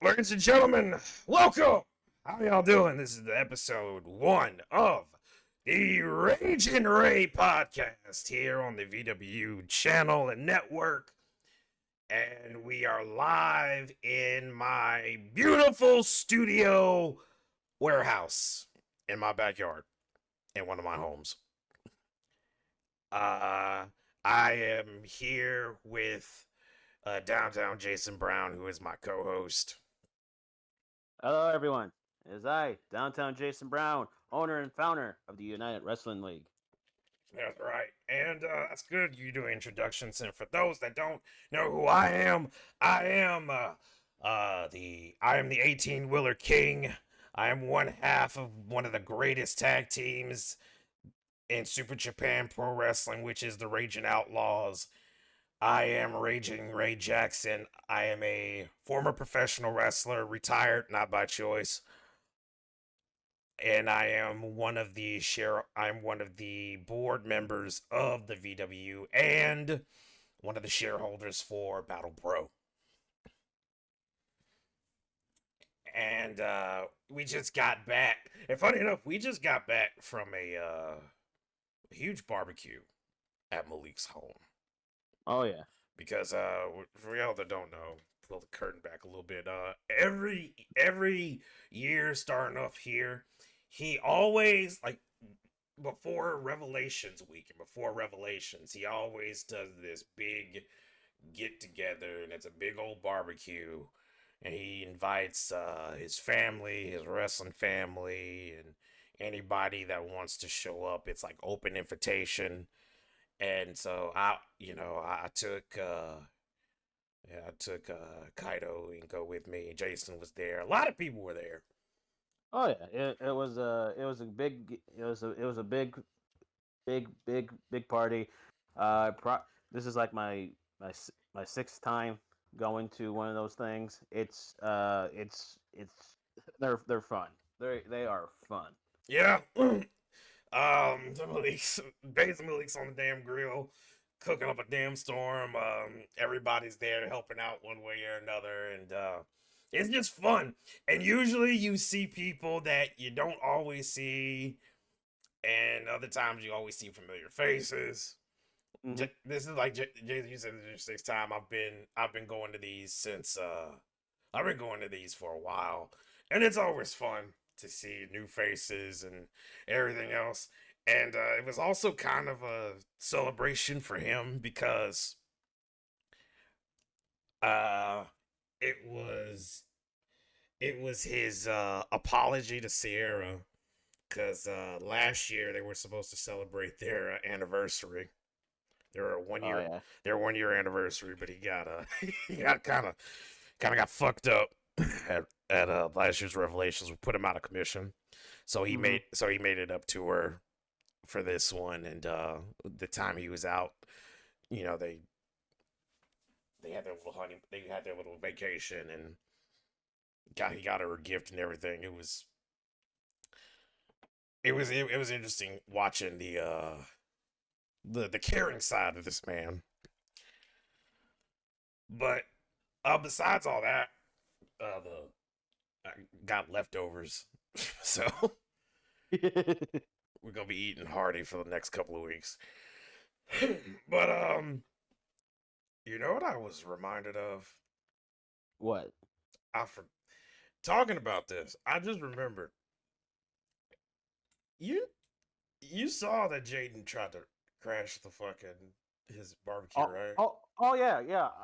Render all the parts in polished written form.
Ladies and gentlemen, welcome! How y'all doing? This is the episode 1 of the Ragin podcast here on the VWU channel and network. And we are live in my beautiful studio warehouse in my backyard in one of my homes. I am here with Downtown Jason Brown, who is my co-host. Hello, everyone. It is I, Downtown Jason Brown, owner and founder of the United Wrestling League. That's right. And that's good you do introductions. And for those that don't know who I am, I am the 18 Wheeler King. I am one half of one of the greatest tag teams in Super Japan Pro Wrestling, which is the Raging Outlaws. I am Raging Ray Jackson. I am a former professional wrestler, retired not by choice. And I am one of the board members of the VWU and one of the shareholders for Battle Pro. And we just got back. And funny enough, we just got back from a huge barbecue at Malik's home. Oh, yeah. Because for y'all that don't know, pull the curtain back a little bit. Every year starting off here, he always, like, before Revelations week and before Revelations, he always does this big get together, and it's a big old barbecue, and he invites his family, his wrestling family, and anybody that wants to show up. It's like open invitation. And so I took Kaido and go with me. Jason was there. A lot of people were there. Oh, yeah. It was a big party. This is like my sixth time going to one of those things. It's they're fun. They are fun. Yeah. Malik's on the damn grill, cooking up a damn storm. Everybody's there helping out one way or another, and it's just fun. And usually you see people that you don't always see, and other times you always see familiar faces. Mm-hmm. This is like Jason, you said this is your sixth time. I've been going to these since I've been going to these for a while, and it's always fun to see new faces and everything else. And it was also kind of a celebration for him because uh, it was his apology to Sierra because last year they were supposed to celebrate their anniversary. Their one year Oh, yeah. their 1 year anniversary, but he got he got kind of got fucked up at last year's Revelations. We put him out of commission, so he made it up to her for this one. And the time he was out, you know, they had their little they had their little vacation, and he got her a gift and everything. It was interesting watching the caring side of this man. But besides all that, the I got leftovers, so we're gonna be eating hearty for the next couple of weeks. But you know what I was reminded of? What? I for talking about this. I just remembered you you saw that Jaden tried to crash the fucking his barbecue, right?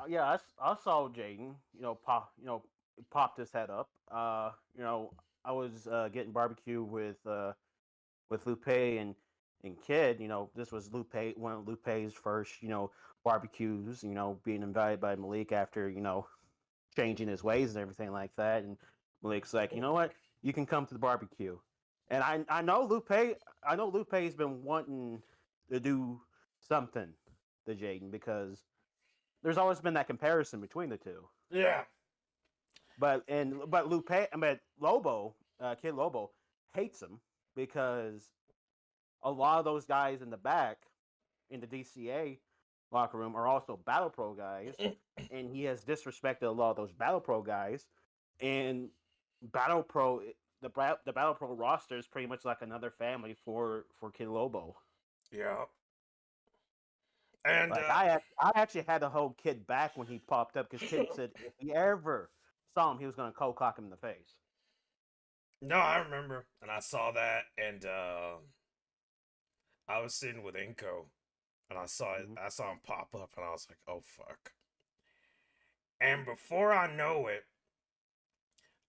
Yeah, I saw Jaden. Popped his head up. I was getting barbecue with Lupe and Kid. This was one of Lupe's first barbecues. Being invited by Malik after changing his ways and everything like that. And Malik's like, you know what, you can come to the barbecue. And I know Lupe's been wanting to do something to Jaden because there's always been that comparison between the two. Yeah. But Lobo, Kid Lobo, hates him because a lot of those guys in the back in the DCA locker room are also Battle Pro guys, and he has disrespected a lot of those Battle Pro guys And Battle Pro, the Battle Pro roster is pretty much like another family for Kid Lobo. Yeah. And Like I actually had to hold Kid back when he popped up because Kid said if he ever saw him, he was gonna cold cock him in the face. no, I remember, and I saw that, and I was sitting with Inko, and I saw it. Mm-hmm. I saw him pop up, and I was like, "Oh fuck!" And before I know it,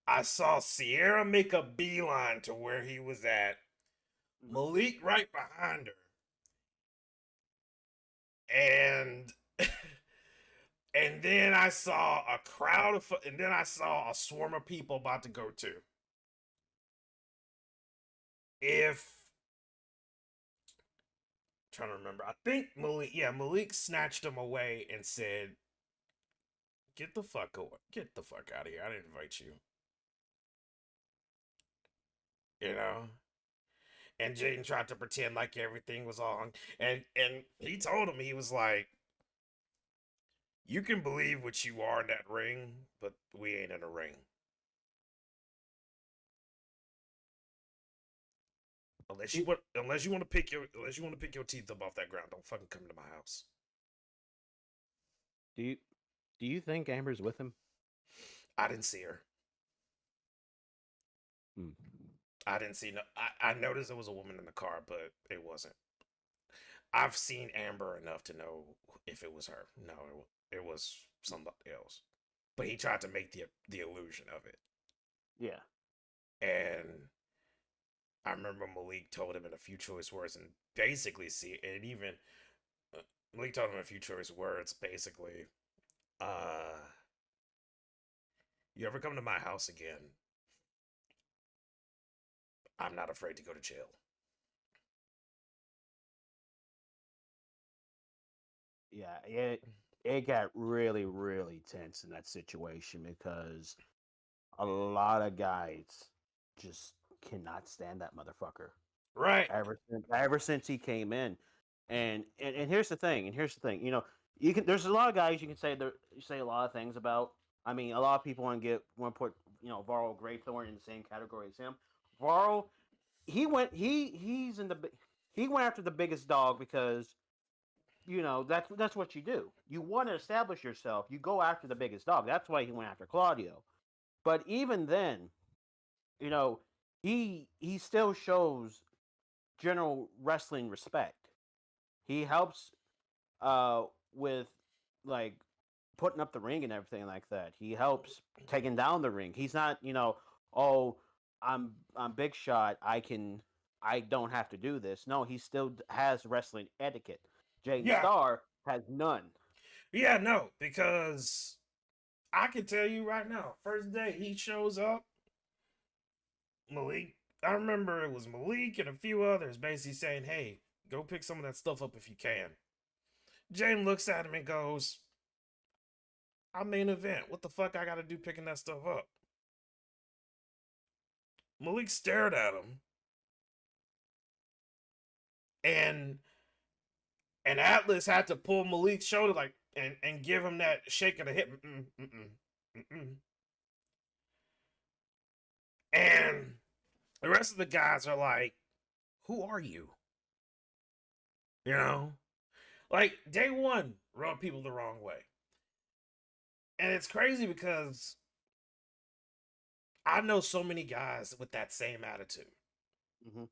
I saw Sierra make a beeline to where he was at. Mm-hmm. Malik right behind her, and and then I saw a crowd of, and then I saw a swarm of people about to go to. If I'm trying to remember, I think Malik, yeah, Malik snatched him away and said, "Get the fuck away, get the fuck out of here. I didn't invite you." You know. And Jaden tried to pretend like everything was on, and he told him, he was like, "You can believe what you are in that ring, but we ain't in a ring. Unless you want to pick your teeth up off that ground, don't fucking come to my house." Do you think Amber's with him? I didn't see her. Hmm. I didn't see no. I noticed there was a woman in the car, but it wasn't. I've seen Amber enough to know if it was her. No, it was somebody else. But he tried to make the illusion of it. Yeah. And I remember Malik told him in a few choice words, and basically, Malik told him in a few choice words, basically, uh, "You ever come to my house again, I'm not afraid to go to jail." Yeah, it got really, really tense in that situation because a lot of guys just cannot stand that motherfucker. Right. Ever since he came in, and here's the thing, you know, you can there's a lot of guys you can say you say a lot of things about. I mean, a lot of people want to put Varl Graythorn in the same category as him. Varl, he went after the biggest dog because that's what you do. You want to establish yourself. You go after the biggest dog. That's why he went after Claudio. But even then, you know, he still shows general wrestling respect. He helps uh with like putting up the ring and everything like that. He helps taking down the ring. He's not, oh, I'm big shot. I don't have to do this. No, he still has wrestling etiquette. Jaden Yeah. Starr has none. Yeah, no, because I can tell you right now, first day he shows up, Malik, I remember it was Malik and a few others basically saying, "Hey, go pick some of that stuff up if you can." Jane looks at him and goes, "I'm main event. What the fuck I gotta do picking that stuff up?" Malik stared at him, and Atlas had to pull Malik's shoulder like and give him that shake of the hip. Mm-mm, mm-mm, mm-mm. And the rest of the guys are like, "Who are you?" You know? Like, day one rubbed people the wrong way. And it's crazy because I know so many guys with that same attitude. Mm-hmm.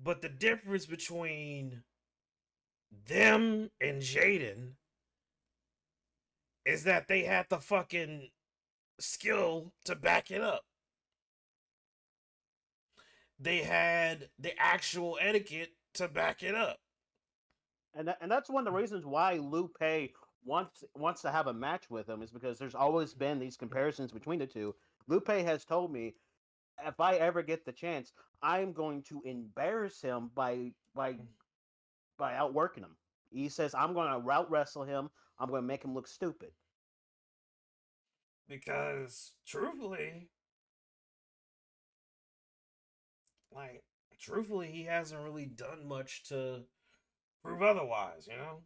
But the difference between them and Jaden is that they had the fucking skill to back it up. They had the actual etiquette to back it up. And that's one of the reasons why Lupe wants to have a match with him is because there's always been these comparisons between the two. Lupe has told me if I ever get the chance, I'm going to embarrass him by outworking him. He says I'm going to route wrestle him. I'm going to make him look stupid. Because like, truthfully, he hasn't really done much to prove otherwise, you know?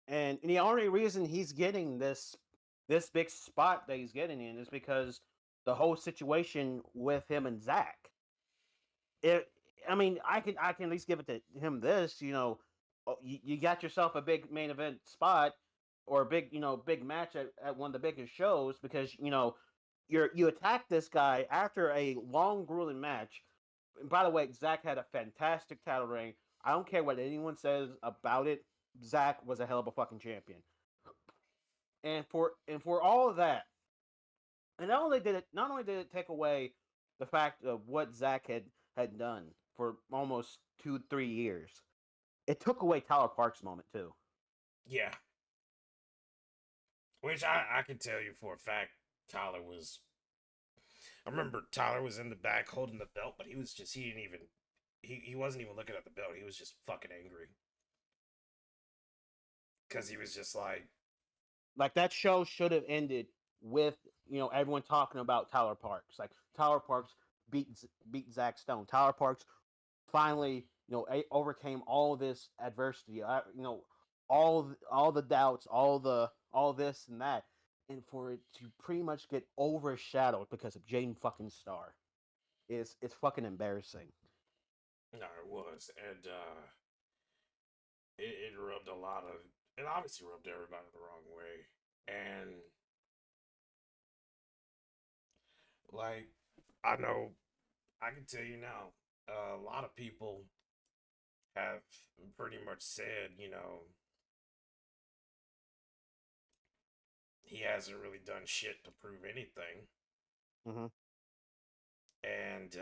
And the only reason he's getting this this big spot that he's getting in is because the whole situation with him and Zach. It, I mean, I can at least give it to him this. You got yourself a big main event spot or a big big match at one of the biggest shows because you attack this guy after a long grueling match. And by the way, Zach had a fantastic title reign. I don't care what anyone says about it. Zach was a hell of a fucking champion. And for all of that, and not only did it take away the fact of what Zach had done for almost 2-3 years, it took away Tyler Park's moment too. Yeah. Which I can tell you for a fact, Tyler was. I remember Tyler was in the back holding the belt, but he didn't even. He wasn't even looking at the belt. He was just fucking angry. Because he was just like that show should have ended with everyone talking about Tyler Parks. Like Tyler Parks beat Zach Stone. Tyler Parks finally overcame all this adversity. All the doubts, all this and that, and for it to pretty much get overshadowed because of Jaden fucking Starr it's fucking embarrassing. No, it was, and it rubbed a lot of. It obviously rubbed everybody the wrong way, and like I know, I can tell you now, a lot of people have pretty much said, he hasn't really done shit to prove anything. Mm-hmm. And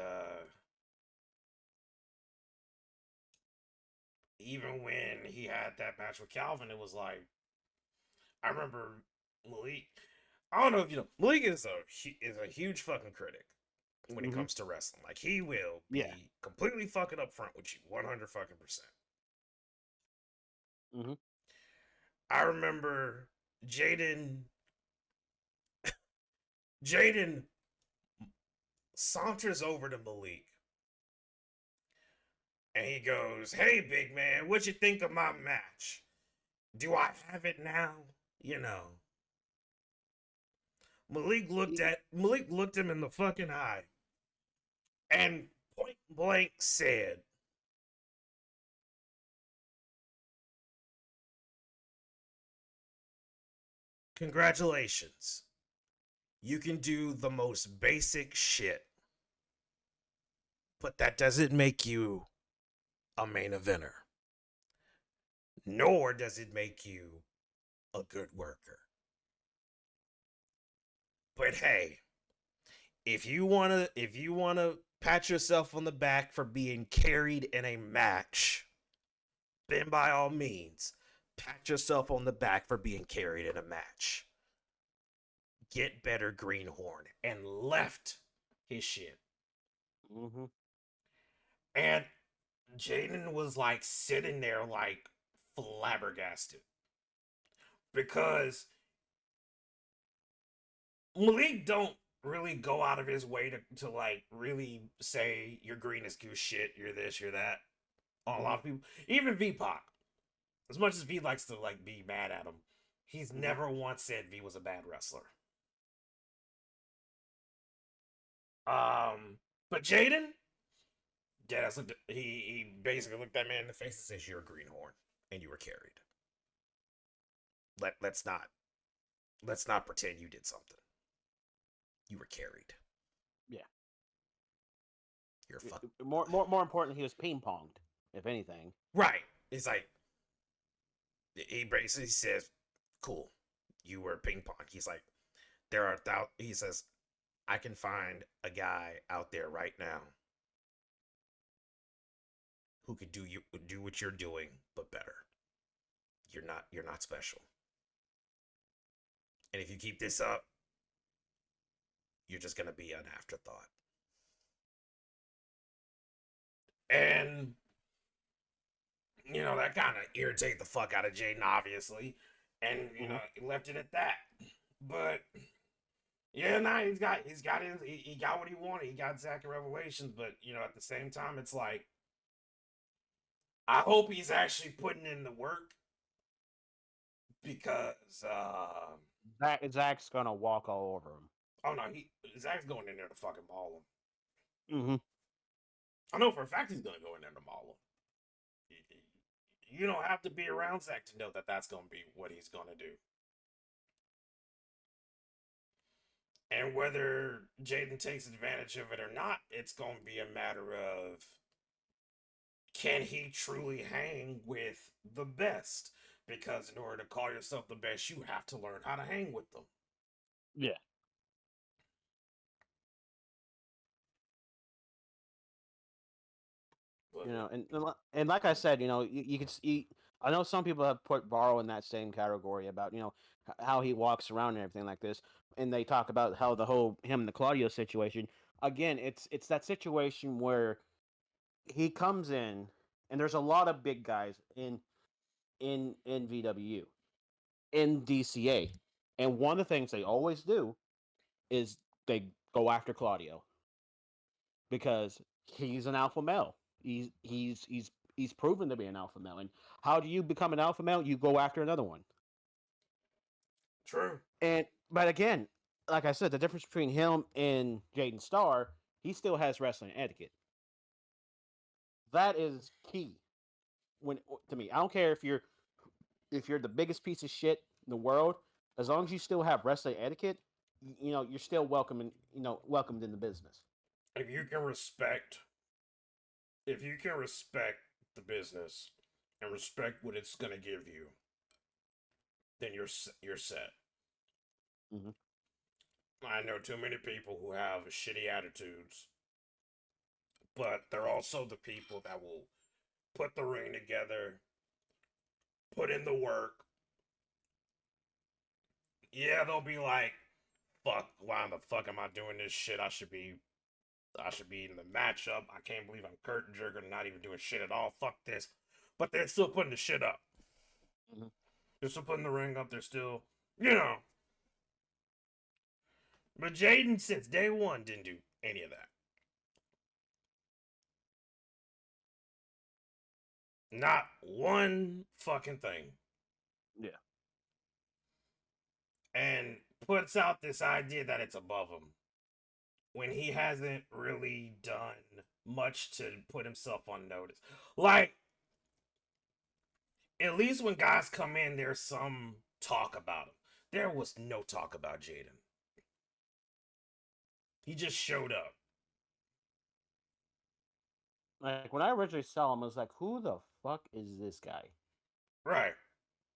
even when he had that match with Calvin, it was like, I remember Malik. I don't know if you know, Malik is a huge fucking critic when it comes to wrestling. Like he will be completely fucking upfront with you, 100 fucking percent. Mm-hmm. I remember Jaden saunters over to Malik and he goes, "Hey, big man, what you think of my match? Do I have it now?" Malik looked him in the fucking eye and point blank said, "Congratulations. You can do the most basic shit, but that doesn't make you a main eventer. Nor does it make you a good worker. But hey, if you wanna pat yourself on the back for being carried in a match, then by all means, pat yourself on the back for being carried in a match. Get better, Greenhorn," and left his shit. Mm-hmm. And Jaden was like sitting there like flabbergasted because Malik don't really go out of his way to like really say you're green as goose shit, you're this, you're that. A lot of people, even V-Pac, as much as V likes to like be mad at him, he's never once said V was a bad wrestler. But Jaden, he basically looked that man in the face and says, "You're a greenhorn, and you were carried. Let's not pretend you did something. You were carried. Yeah. You're fucking more important. He was ping ponged, if anything. Right. It's like he basically says, "Cool, you were ping pong." He's like, he says, "I can find a guy out there right now who could do what you're doing, but better. You're not special. And if you keep this up, you're just gonna be an afterthought." And that kind of irritated the fuck out of Jaden, obviously, and he left it at that. But yeah, nah, he got what he wanted. He got Zach and Revelations, but at the same time, it's like I hope he's actually putting in the work because Zach's gonna walk all over him. Oh no, Zach's going in there to fucking maul him. Mm-hmm. I know for a fact he's gonna go in there to maul him. You don't have to be around Zach to know that that's gonna be what he's gonna do. And whether Jaden takes advantage of it or not, it's gonna be a matter of can he truly hang with the best? Because in order to call yourself the best, you have to learn how to hang with them. Yeah. But, You know, and like I said, you know, you can see. I know some people have put Barrow in that same category about how he walks around and everything like this, and they talk about how the whole him and the Claudio situation. Again, it's that situation where he comes in, and there's a lot of big guys in VWU, in DCA, and one of the things they always do is they go after Claudio because he's an alpha male. He's proven to be an alpha male. And how do you become an alpha male? You go after another one. true. And but again, like I said, the difference between him and Jaden Starr, he still has wrestling etiquette. That is key. When to me, I don't care if you're the biggest piece of shit in the world, as long as you still have wrestling etiquette, you know you're still welcome and welcomed in the business. If you can respect, if you can respect the business and respect what it's gonna give you, then you're set. Mm-hmm. I know too many people who have shitty attitudes, but they're also the people that will put the ring together, put in the work. Yeah, they'll be like, "Fuck, why the fuck am I doing this shit? I should be in the matchup. I can't believe I'm curtain jerking and not even doing shit at all. Fuck this." But they're still putting the shit up. Mm-hmm. They're still putting the ring up. They're still, you know. But Jaden, since day one, didn't do any of that. Not one fucking thing. Yeah. And puts out this idea that it's above him when he hasn't really done much to put himself on notice. Like, at least when guys come in, there's some talk about him. There was no talk about Jaden. He just showed up. Like when I originally saw him, I was like, "Who the fuck is this guy?" Right.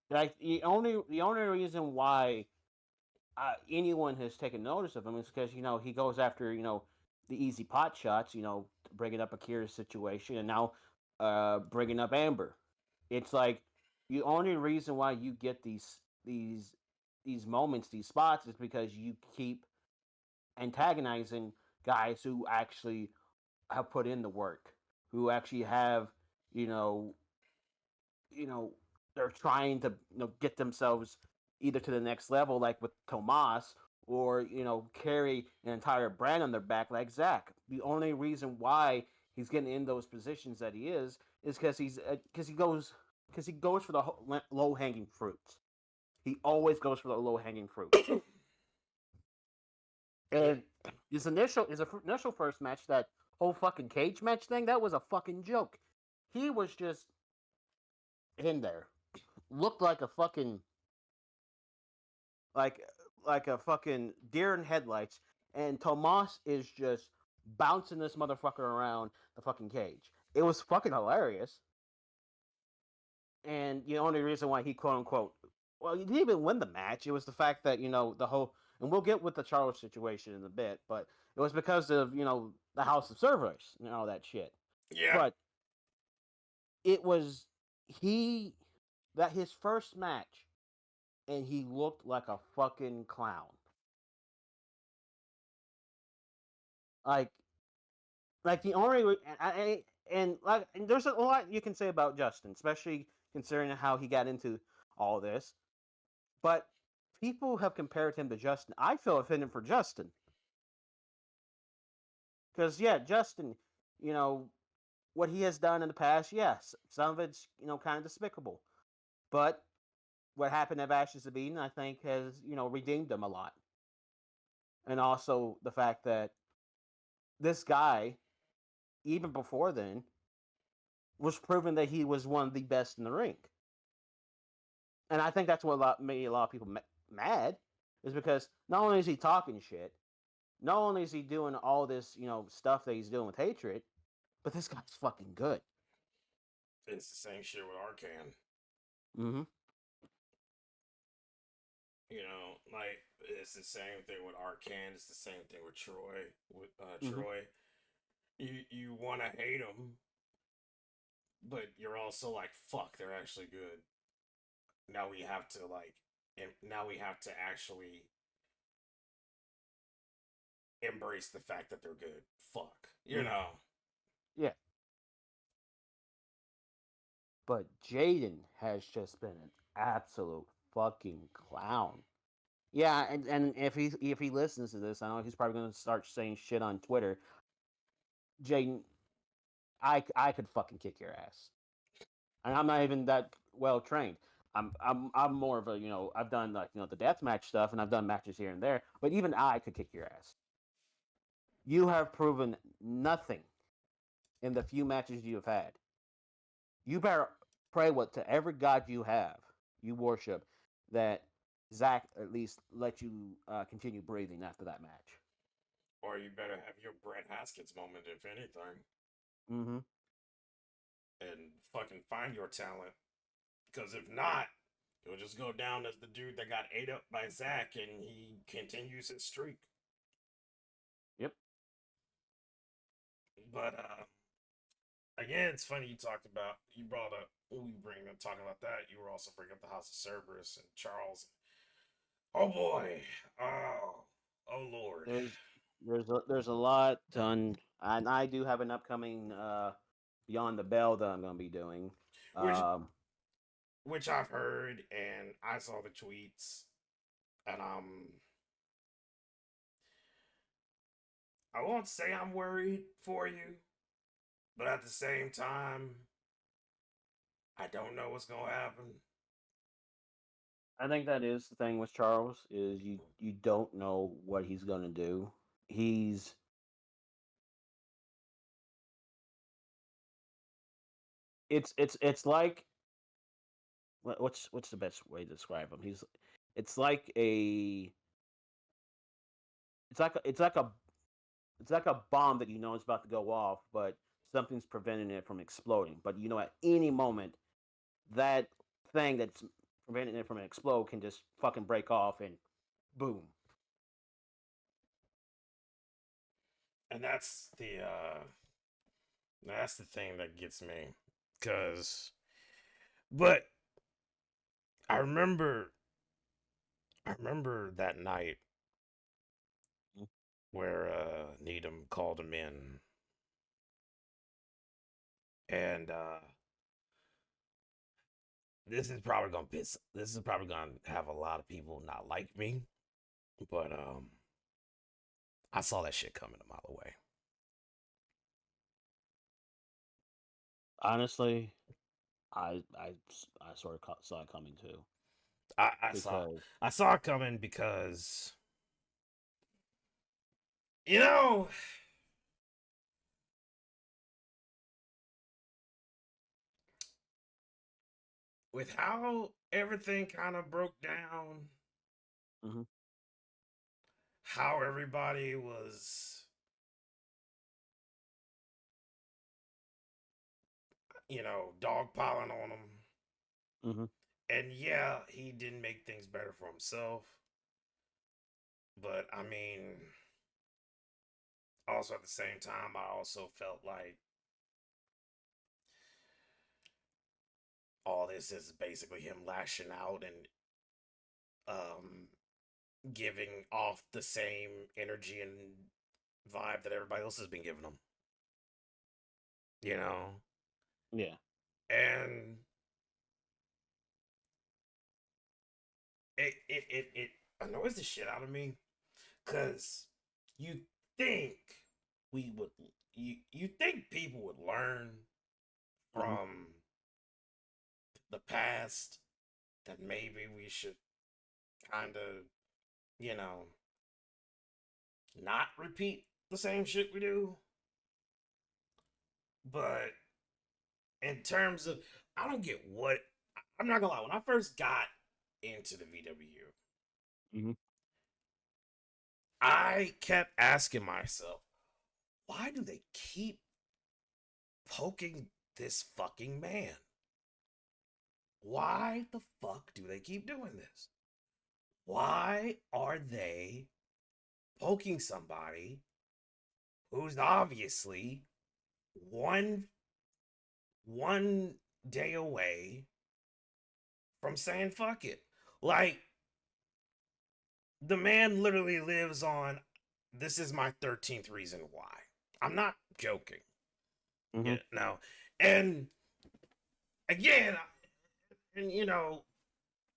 Like the only reason why anyone has taken notice of him is because he goes after the easy pot shots, bringing up Akira's situation, and now bringing up Amber. It's like the only reason why you get these moments, these spots, is because you keep antagonizing guys who actually have put in the work, who actually have you know you know they're trying to get themselves either to the next level, like with Tomas, or carry an entire brand on their back, like Zach. The only reason why he's getting in those positions that he is because he goes for the low hanging fruits. He always goes for the low hanging fruits. Yeah. And his initial first match, that whole fucking cage match thing, that was a fucking joke. He was just in there, looked like a fucking like like a fucking deer in headlights, and Tomas is just bouncing this motherfucker around the fucking cage. It was fucking hilarious. And the only reason why he quote unquote, well, he didn't even win the match. It was the fact that the whole, and we'll get with the Charles situation in a bit, but it was because of the House of Servers and all that shit. Yeah. But it was he that his first match, and he looked like a fucking clown. Like the only and there's a lot you can say about Justin, especially considering how he got into all this. But people have compared him to Justin. I feel offended for Justin because yeah, Justin, you know what he has done in the past. Yes, some of it's kind of despicable, but what happened at Ashes of Eden, I think, has redeemed him a lot, and also the fact that this guy, even before then, was proven that he was one of the best in the ring. And I think that's what made a lot of people mad, is because not only is he talking shit, not only is he doing all this, stuff that he's doing with hatred, but this guy's fucking good. It's the same shit with Arcan. Mm-hmm. Like it's the same thing with Arcan. It's the same thing with Troy. With Mm-hmm. Troy, you want to hate him, but you're also like, fuck, they're actually good. Now we have to now we have to actually embrace the fact that they're good. Fuck, Yeah. But Jaden has just been an absolute fucking clown. Yeah, and if he listens to this, I know he's probably gonna start saying shit on Twitter. Jaden, I could fucking kick your ass, and I'm not even that well trained. I'm more of a I've done the deathmatch stuff, and I've done matches here and there, but even I could kick your ass. You have proven nothing in the few matches you have had. You better pray to every god you worship, that Zach at least let you continue breathing after that match. Or you better have your Brett Haskins moment, if anything. Mm-hmm. And fucking find your talent. Because if not, you'll just go down as the dude that got ate up by Zach and he continues his streak. Yep. But again, it's funny you brought up talking about that, you were also bringing up the House of Cerberus and Charles. Oh boy. Oh Lord. There's a lot done, and I do have an upcoming Beyond the Bell that I'm gonna be doing. Which which I've heard and I saw the tweets, and I won't say I'm worried for you, but at the same time, I don't know what's gonna happen. I think that is the thing with Charles, is you don't know what he's gonna do. He's it's like, what's the best way to describe him? It's like a it's like a, it's like a it's like a bomb that is about to go off, but something's preventing it from exploding. But at any moment, that thing that's preventing it from an explode can just fucking break off, and boom. And that's the thing that gets me. But I remember that night where Needham called him in, and this is probably gonna have a lot of people not like me, but I saw that shit coming a mile away. Honestly, I sort of saw it coming too. I Because saw it coming because you know with how everything kind of broke down, Mhm. how everybody was, dogpiling on him. Mhm. And yeah, he didn't make things better for himself. But I mean, also at the same time, I also felt like all this is basically him lashing out and um, giving off the same energy and vibe that everybody else has been giving him. You know? Yeah. And it annoys the shit out of me, because you think we would you think people would learn Mhm. from the past that maybe we should kind of, you know, not repeat the same shit we do. But in terms of, I don't get what, I'm not gonna lie, when I first got into the VWU, Mm-hmm. I kept asking myself, why do they keep poking this fucking man? Why the fuck do they keep doing this? Why are they poking somebody who's obviously one one day away from saying fuck it? Like, the man literally lives on, this is my 13th reason why. I'm not joking. Mm-hmm. You know, and again, and you know,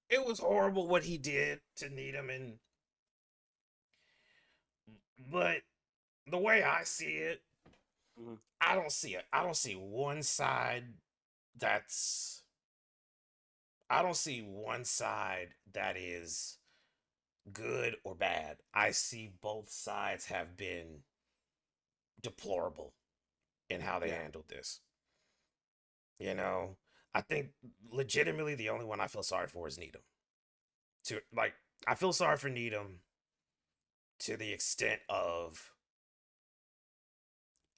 it was horrible what he did to Needham, and but the way I see it, Mm-hmm. I don't see it. I don't see one side that's I don't see one side that is good or bad. I see both sides have been deplorable in how they Yeah. handled this. You know, I think legitimately the only one I feel sorry for is Needham. To like, I feel sorry for Needham to the extent of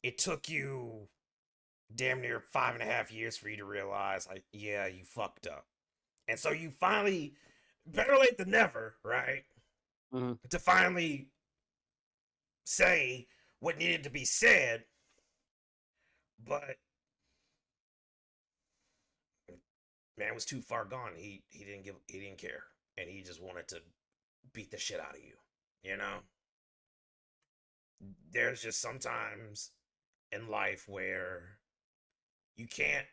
it took you damn near 5.5 years for you to realize, like, yeah, you fucked up. And so you finally, better late than never, right? Mm-hmm. To finally say what needed to be said, but man was too far gone. He didn't care, and he just wanted to beat the shit out of you. You know, there's just sometimes in life where you can't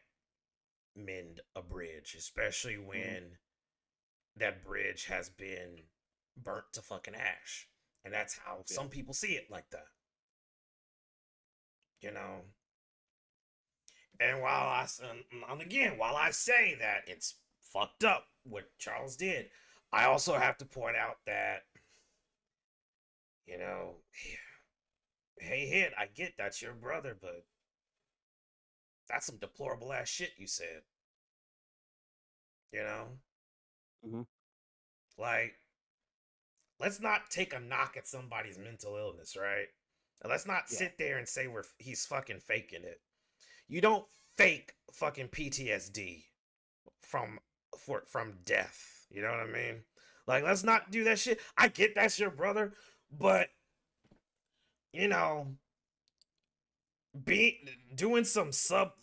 mend a bridge, especially Mm-hmm. when that bridge has been burnt to fucking ash. And that's how Yeah. some people see it like that. You know? And while I say that it's fucked up what Charles did, I also have to point out that, you know, hey, Hit, I get that's your brother, but that's some deplorable ass shit you said. You know? Mm-hmm. Like, let's not take a knock at somebody's mental illness, right? And let's not Yeah. sit there and say he's fucking faking it. You don't fake fucking PTSD from from death. You know what I mean? Like, let's Yeah. not do that shit. I get that's your brother, but you know, be doing some sub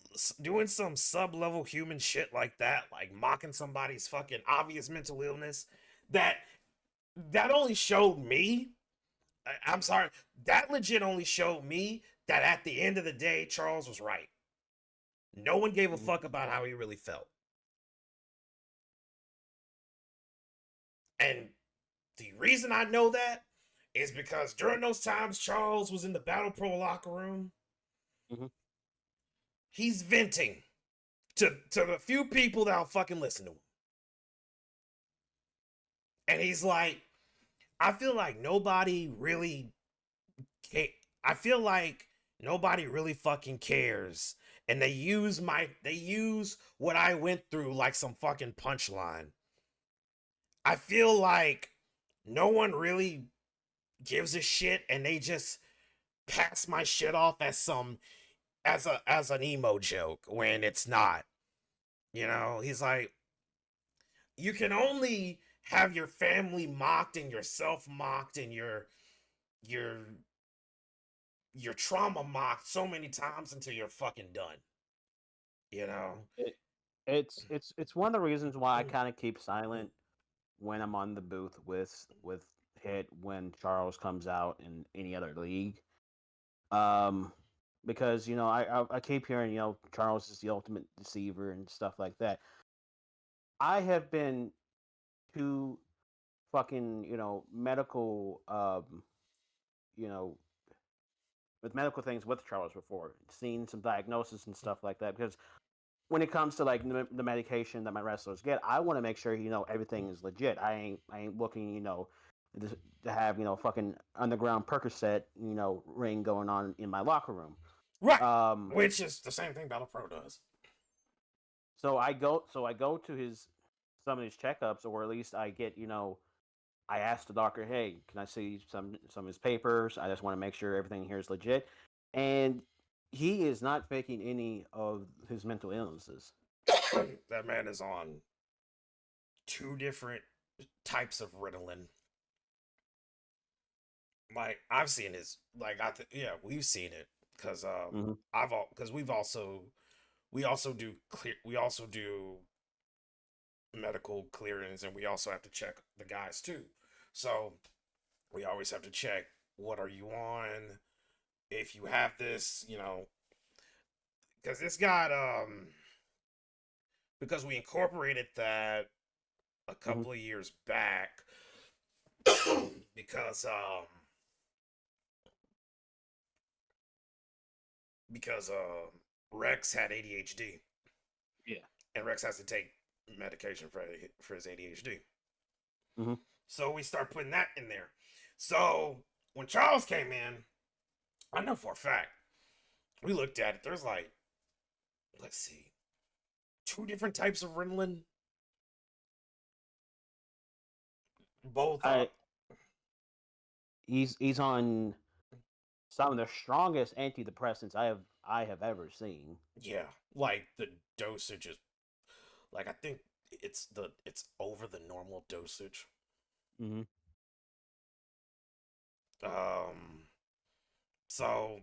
level human shit like that, like mocking somebody's fucking obvious mental illness, that that only showed me. I'm sorry, that legit only showed me that at the end of the day, Charles was right. No one gave a Mm-hmm. fuck about how he really felt. And the reason I know that is because during those times Charles was in the Battle Pro locker room, Mm-hmm. he's venting to the few people that'll fucking listen to him. And he's like, I feel like nobody really ca- I feel like nobody really fucking cares. And they use what I went through like some fucking punchline. I feel like no one really gives a shit, and they just pass my shit off as as an emo joke when it's not. You know, he's like, you can only have your family mocked and yourself mocked and your your trauma mocked so many times until you're fucking done. You know? It, it's one of the reasons why I kind of keep silent when I'm on the booth with Hit when Charles comes out in any other league. Um, because I keep hearing Charles is the ultimate deceiver and stuff like that. I have been to fucking medical you know with medical things with Charles before, seen some diagnosis and stuff like that because when it comes to like the medication that my wrestlers get, I want to make sure everything is legit. I ain't looking to, to have fucking underground Percocet ring going on in my locker room. Right. Um, Which is the same thing Battle Pro does. so I go to his some of his checkups, or at least I get I asked the doctor, hey, can I see some of his papers? I just want to make sure everything here is legit, and he is not faking any of his mental illnesses. That man is on 2 different types of Ritalin. Like I've seen his, like yeah, we've seen it because Mm-hmm. because we also do medical clearance, and we also have to check the guys too. So we always have to check, what are you on, if you have this, because this got because we incorporated that a Mm-hmm. couple of years back because because Rex had ADHD, Yeah. and Rex has to take medication for his ADHD. Mm-hmm. So we start putting that in there. So when Charles came in, I know for a fact, we looked at it. There's like, let's see, 2 different types of Ritalin. Both I he's on some of the strongest antidepressants I have ever seen. yeah, like the dosage is, like, I think it's over the normal dosage. Mm-hmm. Um, so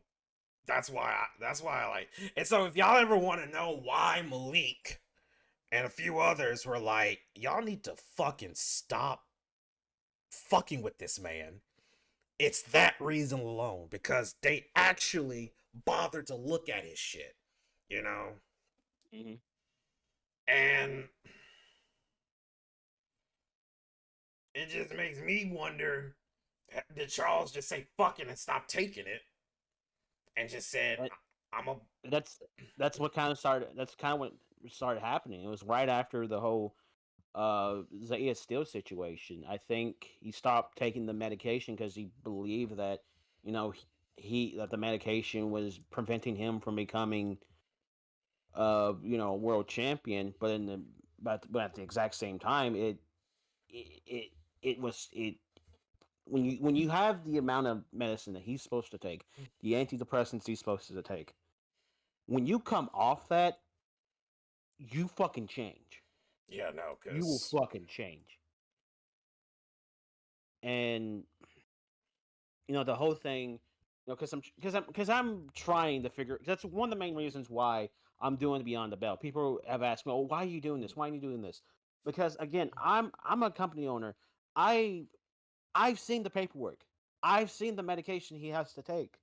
that's why I like. And so if y'all ever want to know why Malik and a few others were like, y'all need to fucking stop fucking with this man, it's that reason alone, because they actually bothered to look at his shit, you know? Mm-hmm. And it just makes me wonder, did Charles just say fucking and stop taking it and just said, But I'm a. that's that's what kind of started. That's kind of what started happening. It was right after the whole Zaire Steele situation. I think he stopped taking the medication because he believed that that the medication was preventing him from becoming world champion. But at the exact same time, it it, it was it when you have the amount of medicine that he's supposed to take, the antidepressants he's supposed to take, when you come off that, you fucking change. Yeah, no, You will because. fucking change. And the whole thing, because I'm trying to figure. That's one of the main reasons why I'm doing Beyond the Bell. People have asked me, "Oh, why are you doing this? Why are you doing this?" Because again, I'm a company owner. I I've seen the paperwork. I've seen the medication he has to take.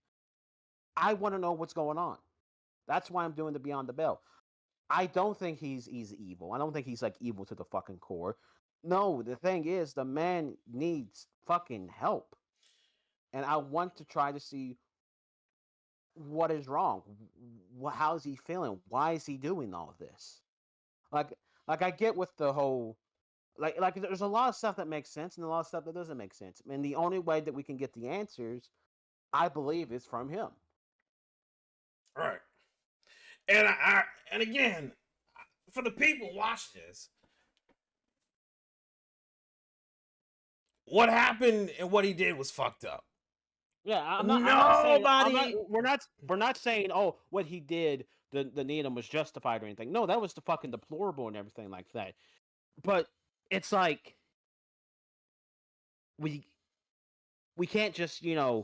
I want to know what's going on. That's why I'm doing the Beyond the Bell. I don't think he's evil. I don't think he's like evil to the fucking core. No, the thing is, the man needs fucking help, and I want to try to see what is wrong. How's he feeling? Why is he doing all of this? Like, like I get with the whole like. There's a lot of stuff that makes sense and a lot of stuff that doesn't make sense. And the only way that we can get the answers, I believe, is from him. Right. And again, for the people watching this, what happened and what he did was fucked up. Yeah, I'm not saying I'm not. Nobody. We're not saying what he did the Needham was justified or anything. No, that was the fucking deplorable and everything like that. But it's like we we can't just condemn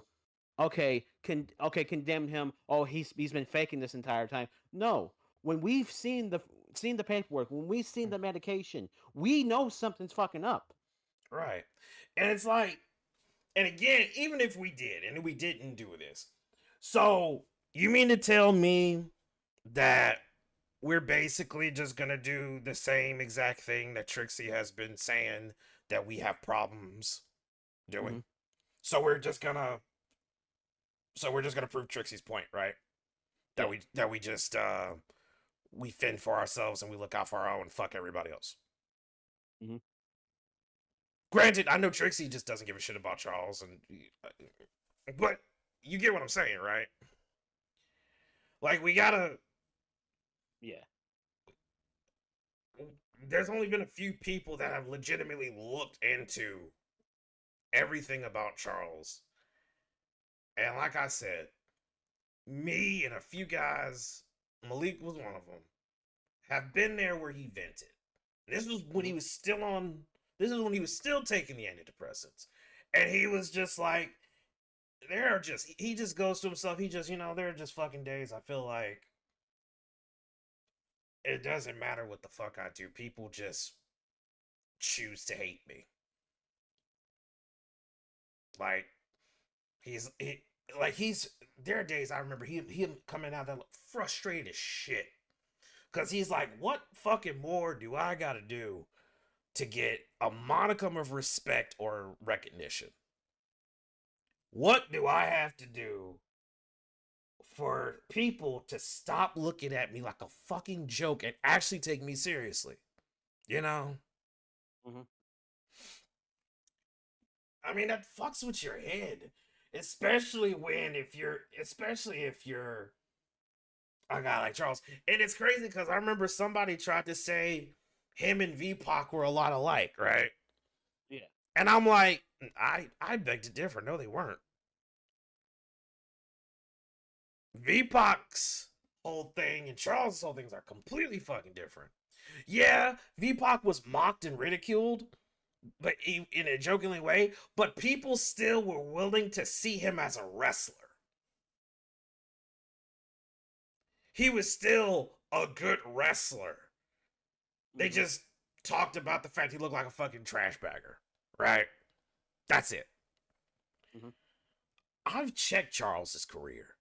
him. Oh, he's been faking this entire time. No, when we've seen the paperwork, when we've seen the medication, we know something's fucking up. Right. And it's like, and again, even if we did and we didn't do this, so you mean to tell me that we're basically just gonna do the same exact thing that Trixie has been saying that we have problems Mm-hmm. doing? So we're just gonna so we're just gonna prove Trixie's point, right? Yeah. That we just we fend for ourselves and we look out for our own and fuck everybody else. Mm-hmm. Granted, I know Trixie just doesn't give a shit about Charles, but you get what I'm saying, right? Like we gotta. Yeah. There's only been a few people that have legitimately looked into everything about Charles, and like I said, me and a few guys, Malik was one of them, have been there where he vented. This was when he Mm-hmm. was still on. This is when he was still taking the antidepressants, and he was just like, there are just. He just goes to himself. He just, there are just fucking days. I feel like it doesn't matter what the fuck I do. People just choose to hate me. Like he's he, he's there are days I remember him coming out there frustrated as shit because he's like, what fucking more do I gotta do to get a modicum of respect or recognition? What do I have to do for people to stop looking at me like a fucking joke and actually take me seriously? You know? Mm-hmm. I mean, that fucks with your head. Especially if you're a guy like Charles. And it's crazy because I remember somebody tried to say him and VPOC were a lot alike, right? Yeah. And I'm like, I beg to differ. No, they weren't. VPOC's whole thing and Charles' whole things are completely fucking different. Yeah, VPOC was mocked and ridiculed, but in a jokingly way, but people still were willing to see him as a wrestler. He was still a good wrestler. They Mm-hmm. just talked about the fact he looked like a fucking trash bagger, right? That's it. Mm-hmm. I've checked Charles's career.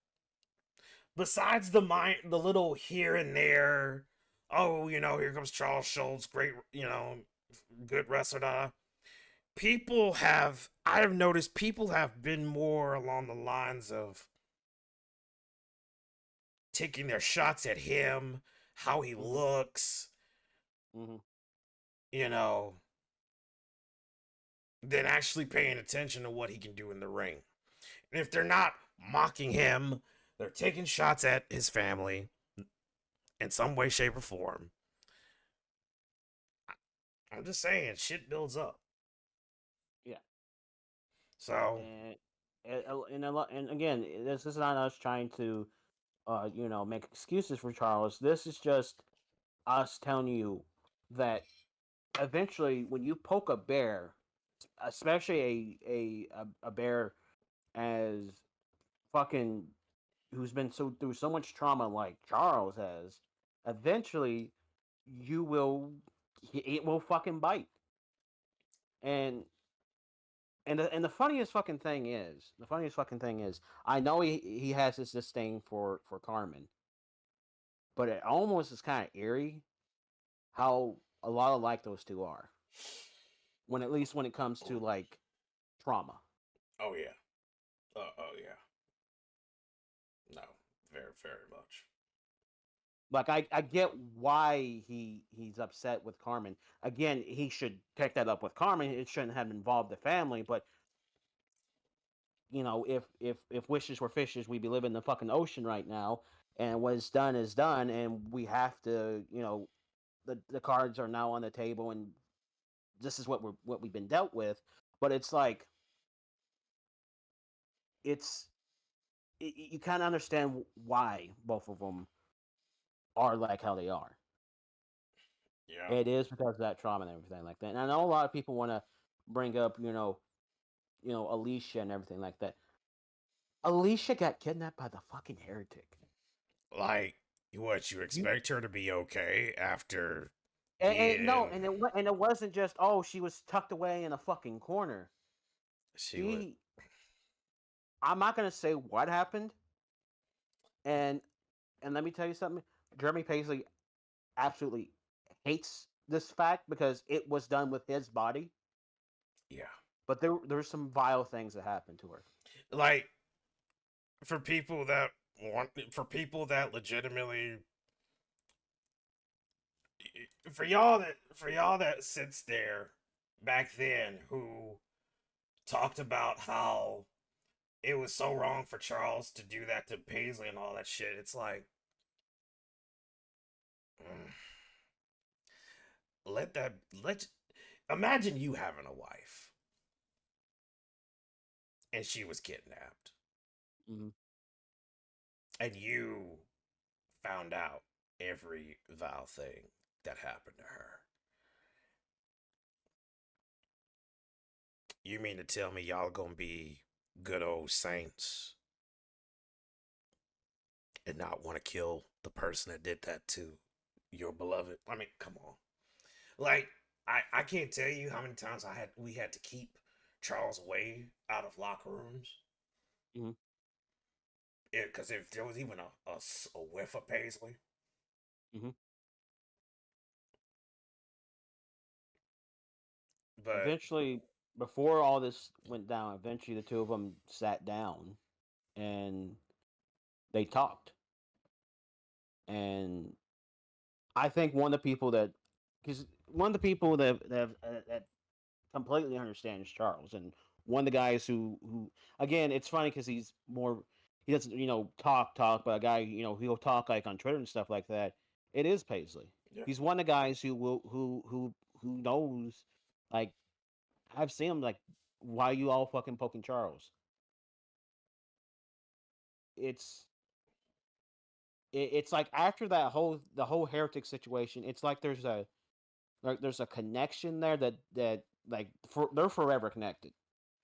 Besides the little here and there, oh, here comes Charles Schultz, great, good wrestler. I have noticed people have been more along the lines of taking their shots at him, how he Mm-hmm. looks, Mm-hmm. you know, than actually paying attention to what he can do in the ring. And if they're not mocking him, they're taking shots at his family in some way, shape, or form. I'm just saying, shit builds up. Yeah. So, And again, this is not us trying to, make excuses for Charles. This is just us telling you that eventually, when you poke a bear, especially a bear as fucking who's been through so much trauma like Charles has, eventually you will it will fucking bite. And the funniest fucking thing is, I know he has this disdain for Carmen, but it almost is kind of eerie how a lot alike those two are. When at least when it comes to like trauma. oh yeah. Oh yeah. No, very, very much. Like I get why he's upset with Carmen. Again, he should take that up with Carmen. It shouldn't have involved the family. But if wishes were fishes, we'd be living in the fucking ocean right now. And what's done is done, and we have to, the cards are now on the table, and this is what we've been dealt with. But it's like it's you kind of understand why both of them are like how they are. Yeah. It is because of that trauma and everything like that. And I know a lot of people want to bring up, Alicia and everything like that. Alicia got kidnapped by the fucking heretic. Like, what, you You expect her to be okay after and no, being. and it wasn't just she was tucked away in a fucking corner. She would. She, I'm not gonna say what happened, and let me tell you something. Jeremy Paisley absolutely hates this fact because it was done with his body. Yeah. But there's some vile things that happened to her. Like, for people that legitimately for y'all that sits there back then who talked about how it was so wrong for Charles to do that to Paisley and all that shit. It's like, mm, let that let imagine you having a wife and she was kidnapped Mm-hmm. and you found out every vile thing that happened to her. You mean to tell me y'all gonna be good old saints and not want to kill the person that did that to your beloved? I mean, come on. Like, I can't tell you how many times we had to keep Charles away out of locker rooms. Mm-hmm. Because if there was even a whiff of Paisley, Mm-hmm. but Eventually, before all this went down, eventually the two of them sat down and they talked. And I think one of the people that, because one of the people that completely understands Charles, and one of the guys who again, it's funny because he's more, he doesn't talk, but a guy he'll talk like on Twitter and stuff like that. It is Paisley. yeah, He's one of the guys who knows, like, I've seen him, like, why you all fucking poking Charles? It's it's like after the whole heretic situation, it's like there's a connection there that like they're forever connected.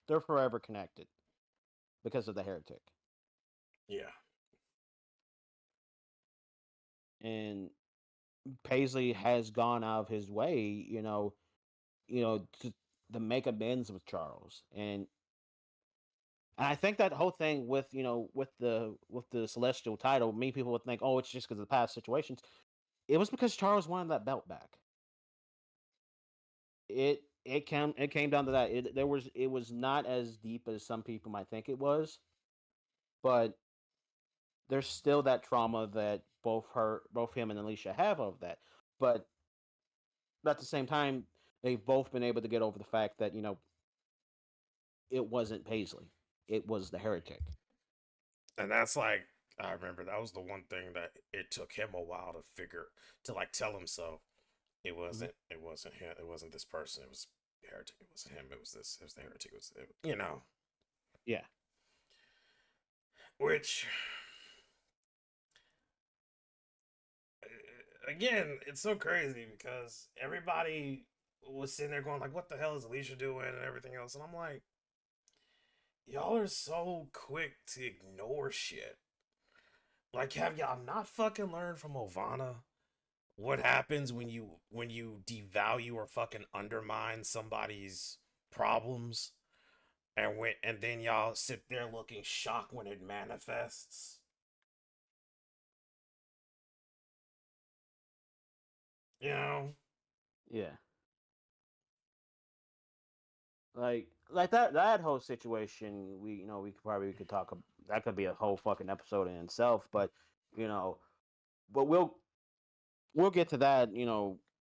They're forever connected because of the heretic. yeah. And Paisley has gone out of his way, to make amends with Charles. And I think that whole thing with with the celestial title, many people would think, oh, it's just because of the past situations. It was because Charles wanted that belt back. It came down to that. It was not as deep as some people might think it was, but there's still that trauma that both him and Alicia have of that. But at the same time, they've both been able to get over the fact that it wasn't Paisley, it was the heretic. And that's like, I remember that was the one thing that it took him a while to figure, to like tell himself it Mm-hmm. wasn't him, it wasn't this person, it was heretic, it wasn't him, it was this, it was the heretic, it. Yeah. Which, again, it's so crazy because everybody was sitting there going like, "What the hell is Alicia doing?" and everything else, and I'm like, y'all are so quick to ignore shit. Like, have y'all not fucking learned from Ovana what happens when you devalue or fucking undermine somebody's problems, and then y'all sit there looking shocked when it manifests? You know? Yeah. Like that whole situation, we could talk. That could be a whole fucking episode in itself. But you know, but we'll get to that.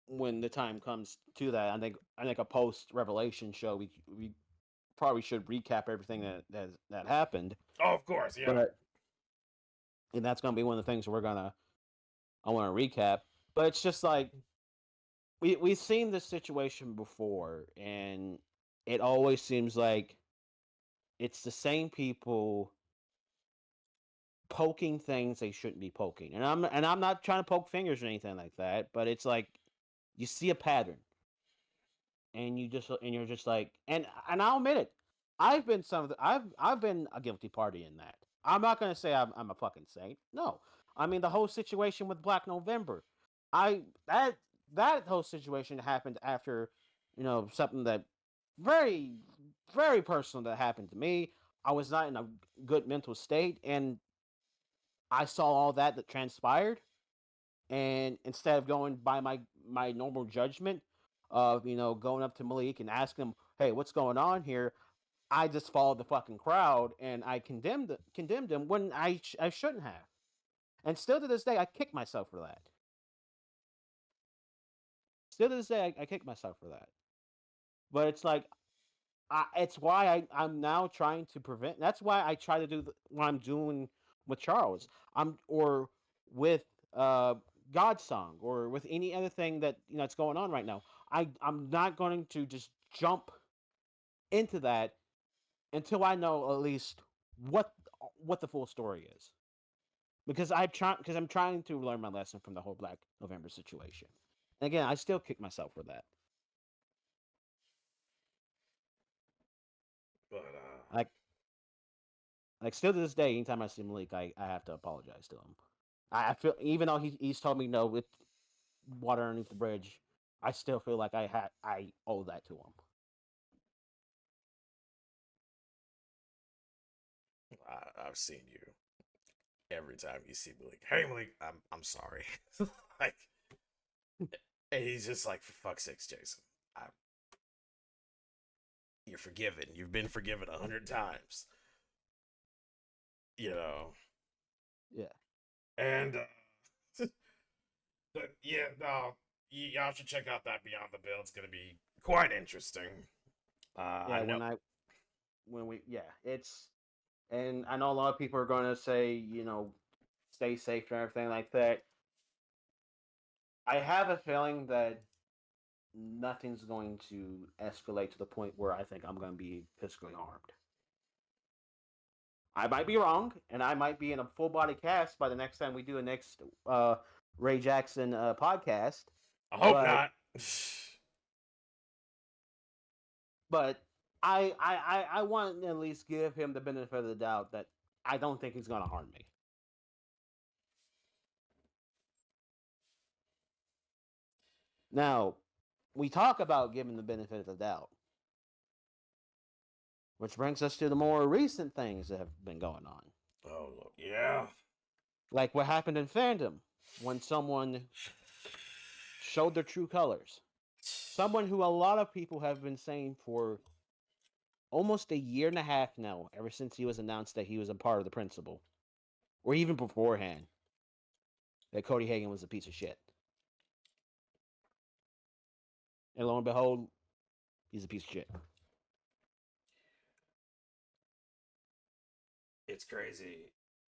When the time comes to that. I think a post revelation show, we probably should recap everything that happened. Oh, of course, yeah. But and that's gonna be one of the things I want to recap. But it's just like we've seen this situation before, and it always seems like it's the same people poking things they shouldn't be poking. And I'm not trying to poke fingers or anything like that, but it's like you see a pattern, and you're just like, and I'll admit it, I've been a guilty party in that. I'm not gonna say I'm a fucking saint. No, I mean the whole situation with Black November, I that whole situation happened after something that very very personal that happened to me. I was not in a good mental state, and I saw all that transpired, and instead of going by my normal judgment of going up to Malik and asking him, "Hey, what's going on here?" I just followed the fucking crowd, and I condemned him when I shouldn't have. And still to this day, I kick myself for that. Still to this day, I kick myself for that. But it's like, it's why I'm now trying to prevent. That's why I try to do what I'm doing with Charles. Or with uh Godsong, or with any other thing that that's going on right now. I'm not going to just jump into that until I know at least what what the full story is. Because I'm trying to learn my lesson from the whole Black November situation. And again, I still kick myself for that. But Like still to this day, anytime I see Malik, I have to apologize to him. I feel, even though he's told me no with water underneath the bridge, I still feel like I owe that to him. I've seen you every time you see Malik. Hey Malik, I'm sorry. Like, and he's just like, for fuck's sakes, Jason. I, you're forgiven. You've been forgiven 100 times. You know. Yeah. And but yeah, no, y'all should check out that Beyond the Bill. It's gonna be quite interesting. Yeah, I know. it's, and I know a lot of people are going to say, stay safe and everything like that. I have a feeling that nothing's going to escalate to the point where I think I'm going to be physically harmed. I might be wrong, and I might be in a full body cast by the next time we do a next Ray Jackson podcast. I hope but, not. But I want to at least give him the benefit of the doubt that I don't think he's going to harm me. Now, we talk about giving the benefit of the doubt, which brings us to the more recent things that have been going on. Oh, yeah. Like what happened in fandom when someone showed their true colors. Someone who a lot of people have been saying for almost a year and a half now, ever since he was announced that he was a part of the principal, or even beforehand, that Cody Hagen was a piece of shit. And lo and behold, he's a piece of shit. It's crazy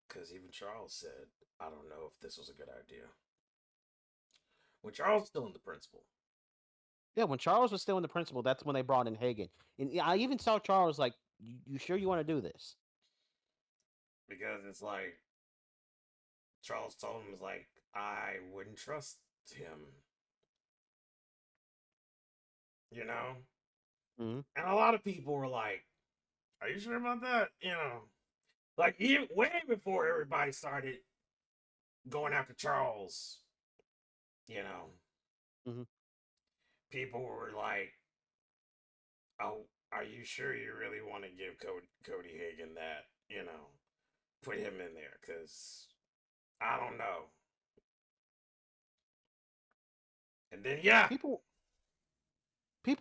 because even Charles said, I don't know if this was a good idea. When Charles was still in the principal. Yeah, when Charles was still in the principal, that's when they brought in Hagen. And I even saw Charles like, you sure you want to do this? Because it's like, Charles told him, was like, I wouldn't trust him. You know? Mm-hmm. And a lot of people were like, are you sure about that? You know? Like, even way before everybody started going after Charles, you know? Mm-hmm. People were like, oh, are you sure you really want to give Cody Hagen that? You know? Put him in there, because I don't know. And then, yeah. People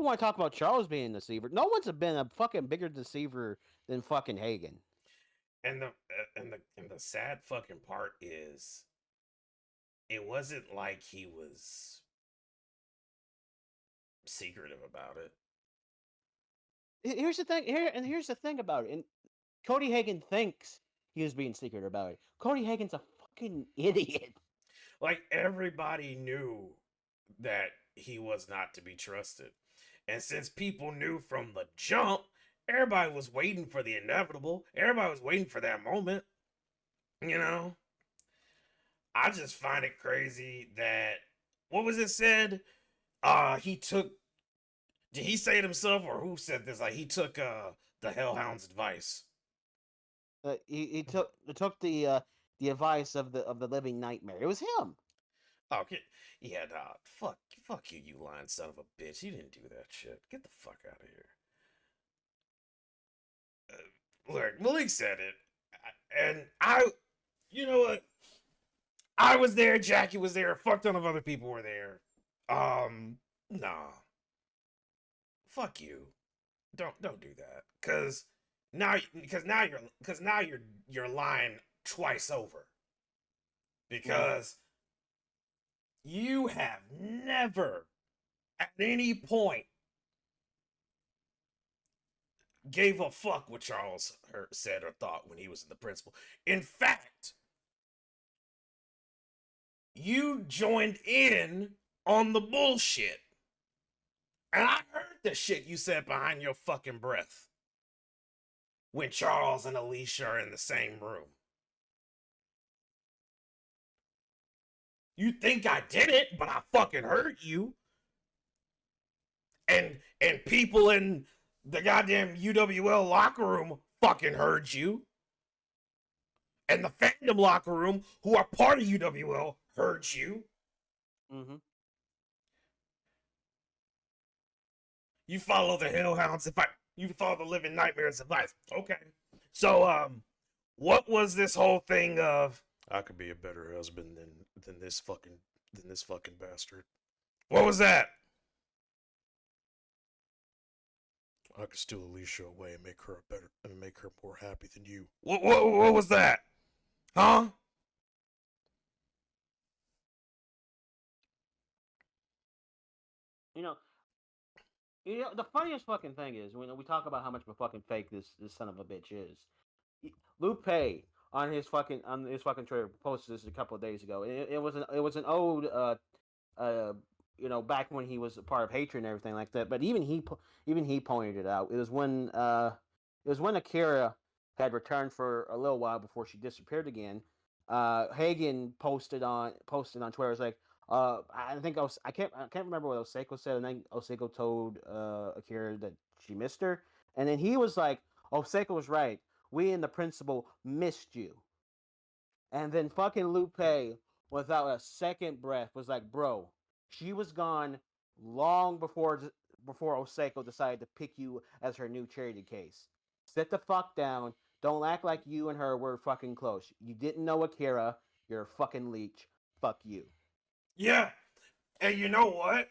want to talk about Charles being a deceiver. No one's been a fucking bigger deceiver than fucking Hagen. And the sad fucking part is, it wasn't like he was secretive about it. Here's the thing. Here's the thing about it. And Cody Hagen thinks he was being secretive about it. Cody Hagen's a fucking idiot. Like, everybody knew that he was not to be trusted. And since people knew from the jump, everybody was waiting for the inevitable. Everybody was waiting for that moment. You know? I just find it crazy that, what was it said? He took, did he say it himself, or who said this? Like, he took the Hellhound's advice. He took the advice of the living nightmare. It was him. Okay, yeah, nah, fuck you, you lying son of a bitch. You didn't do that shit. Get the fuck out of here. Look, Malik said it, and you know what? I was there. Jackie was there. A fuck ton of other people were there. Nah. Fuck you. Don't do that. Cause now you're lying twice over. Because you have never at any point gave a fuck what Charles said or thought when he was the principal. In fact, you joined in on the bullshit. And I heard the shit you said behind your fucking breath when Charles and Alicia are in the same room. You think I did it, but I fucking heard you. And people in the goddamn UWL locker room fucking heard you. And the fandom locker room, who are part of UWL, heard you. Mm-hmm. You follow the Hellhounds advice. You follow the Living Nightmares advice. Okay. So, what was this whole thing of? I could be a better husband than this fucking bastard. What was that? I could steal Alicia away and make her more happy than you. What was that? Huh? You know, the funniest fucking thing is when we talk about how much of a fucking fake this son of a bitch is. Lupe on his fucking Twitter posted this a couple of days ago. It was an ode, back when he was a part of Hatred and everything like that. But even he pointed it out. It was when Akira had returned for a little while before she disappeared again. Hagen posted on Twitter. It's like, I can't remember what Oseko said, and then Oseko told Akira that she missed her, and then he was like, Oseko was right. We and the principal missed you. And then fucking Lupe, without a second breath, was like, bro, she was gone long before Oseko decided to pick you as her new charity case. Sit the fuck down. Don't act like you and her were fucking close. You didn't know Akira. You're a fucking leech. Fuck you. Yeah. And you know what?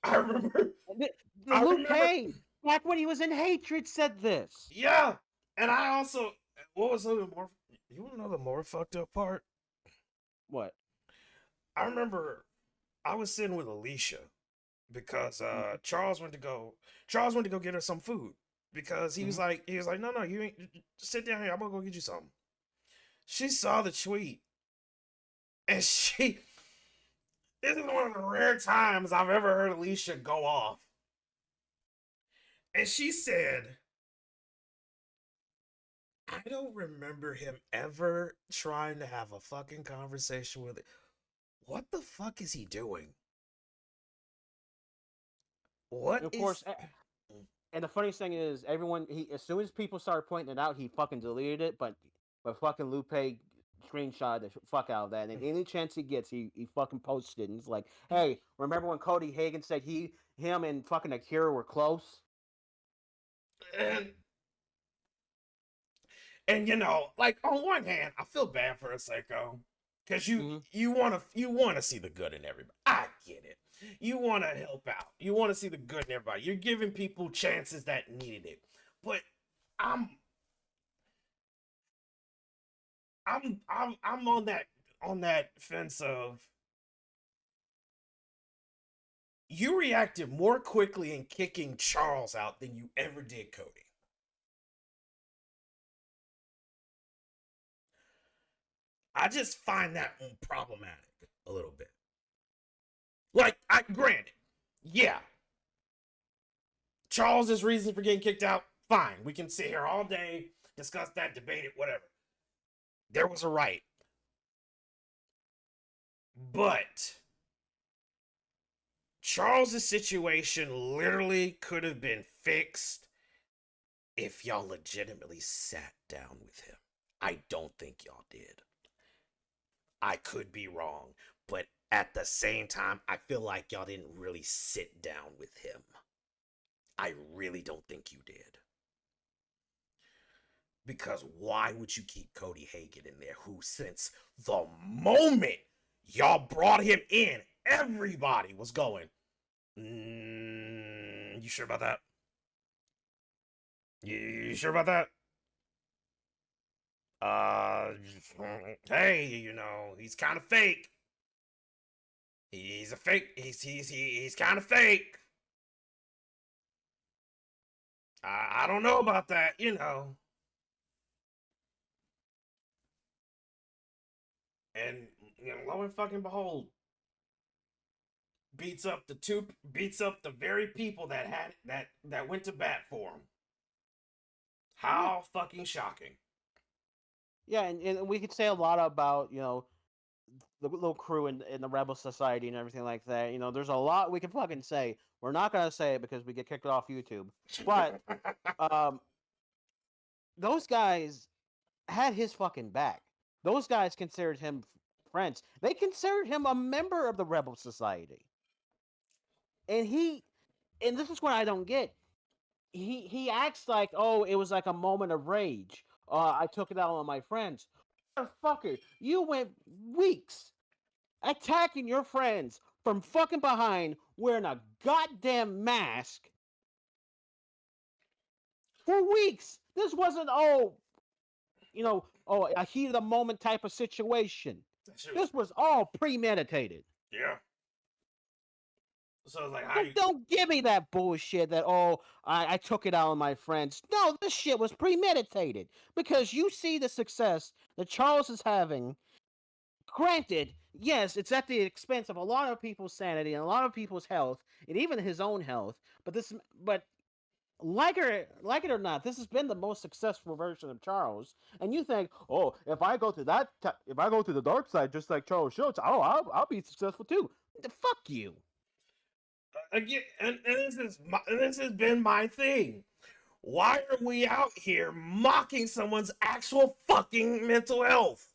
I remember. The I remember. Lupe, back when he was in Hatred, said this. Yeah. And I also. What was the more? You want to know the more fucked up part? What? I remember I was sitting with Alicia because Charles went to go get her some food because he was like no, you ain't, sit down here, I'm gonna go get you something. She saw the tweet and this is one of the rare times I've ever heard Alicia go off, and she said, I don't remember him ever trying to have a fucking conversation with it. What the fuck is he doing? What And of is course, and the funniest thing is, as soon as people started pointing it out, he fucking deleted it. But fucking Lupe screenshot the fuck out of that, and any chance he gets, he fucking posted it. And it's like, hey, remember when Cody Hagen said him and fucking Akira were close? and And you know, like on one hand, I feel bad for Aseko because you want to see the good in everybody. I get it. You want to help out. You want to see the good in everybody. You're giving people chances that needed it. But I'm I'm on that fence of you reacted more quickly in kicking Charles out than you ever did Cody. I just find that problematic a little bit. Like, I granted, yeah, Charles's reason for getting kicked out, fine. We can sit here all day, discuss that, debate it, whatever. There was a right. But Charles's situation literally could have been fixed if y'all legitimately sat down with him. I don't think y'all did. I could be wrong, but at the same time, I feel like y'all didn't really sit down with him. I really don't think you did. Because why would you keep Cody Hagen in there, who since the moment y'all brought him in, everybody was going, you sure about that? You sure about that? Uh, hey, you know, he's kind of fake. He's a fake. He's kind of fake. I don't know about that, you know. And you know, lo and fucking behold, beats up the very people that had that went to bat for him. Yeah, How fucking shocking. yeah, and we could say a lot about the little crew in the Rebel Society and everything like that. There's a lot we can fucking say. We're not gonna say it because we get kicked off YouTube. But um, those guys had his fucking back. Those guys considered him friends. They considered him a member of the Rebel Society. And this is what I don't get. He acts like, oh, it was like a moment of rage. I took it out on my friends. Motherfucker, you went weeks attacking your friends from fucking behind wearing a goddamn mask for weeks. This wasn't a heat of the moment type of situation. This was all premeditated. Yeah. So it's like, Don't give me that bullshit that I took it out on my friends. No, this shit was premeditated because you see the success that Charles is having. Granted, yes, it's at the expense of a lot of people's sanity and a lot of people's health and even his own health. But like it or not, this has been the most successful version of Charles. And you think, oh, if I go to if I go to the dark side just like Charles Schultz, I'll be successful too. Fuck you. again, and this has been my thing. Why are we out here mocking someone's actual fucking mental health?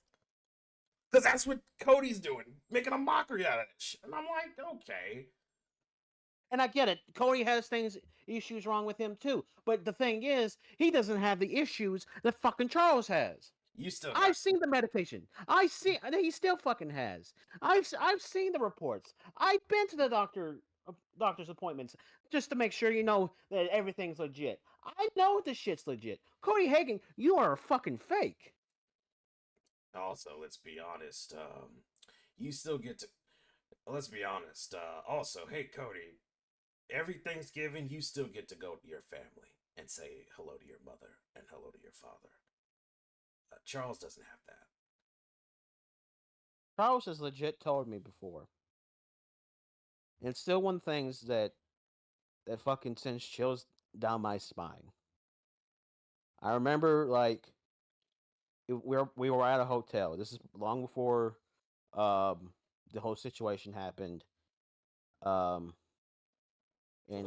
Because that's what Cody's doing, making a mockery out of it. And I'm like, okay. And I get it. Cody has issues wrong with him too. But the thing is, he doesn't have the issues that fucking Charles has. You still got I've seen the medication. He still fucking has. I've seen the reports. I've been to the doctor's appointments just to make sure that everything's legit. I know this shit's legit. Cody Hagen, you are a fucking fake. Also, let's be honest. You still get to. Let's be honest. Also, hey Cody, every Thanksgiving you still get to go to your family and say hello to your mother and hello to your father. Charles doesn't have that. Charles has legit told me before. And it's still one of the things that fucking sends chills down my spine. I remember we were at a hotel. This is long before the whole situation happened. Um, it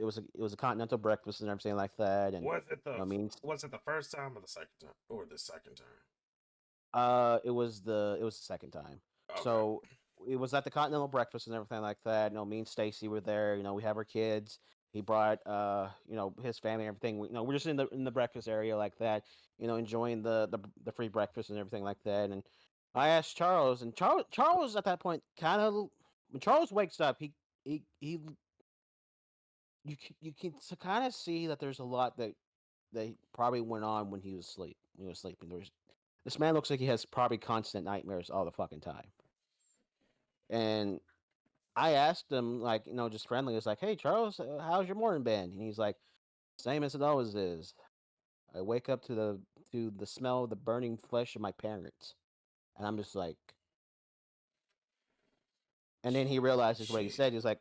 was a continental breakfast and everything like that. And was it the first time or the second time or the second time? It was the second time. Okay. So it was at the continental breakfast and everything like that. Me and Stacy were there. We have our kids. He brought his family and everything. We're just in the breakfast area like that. Enjoying the free breakfast and everything like that. And I asked Charles, and Charles at that point kind of, when Charles wakes up, he you can kind of see that there's a lot that probably went on when he was asleep. When he was sleeping, this man looks like he has probably constant nightmares all the fucking time. And I asked him, just friendly, I was like, hey, Charles, how's your morning been? And he's like, same as it always is. I wake up to the smell of the burning flesh of my parents. And I'm just like, and then he realizes what he said. He's like,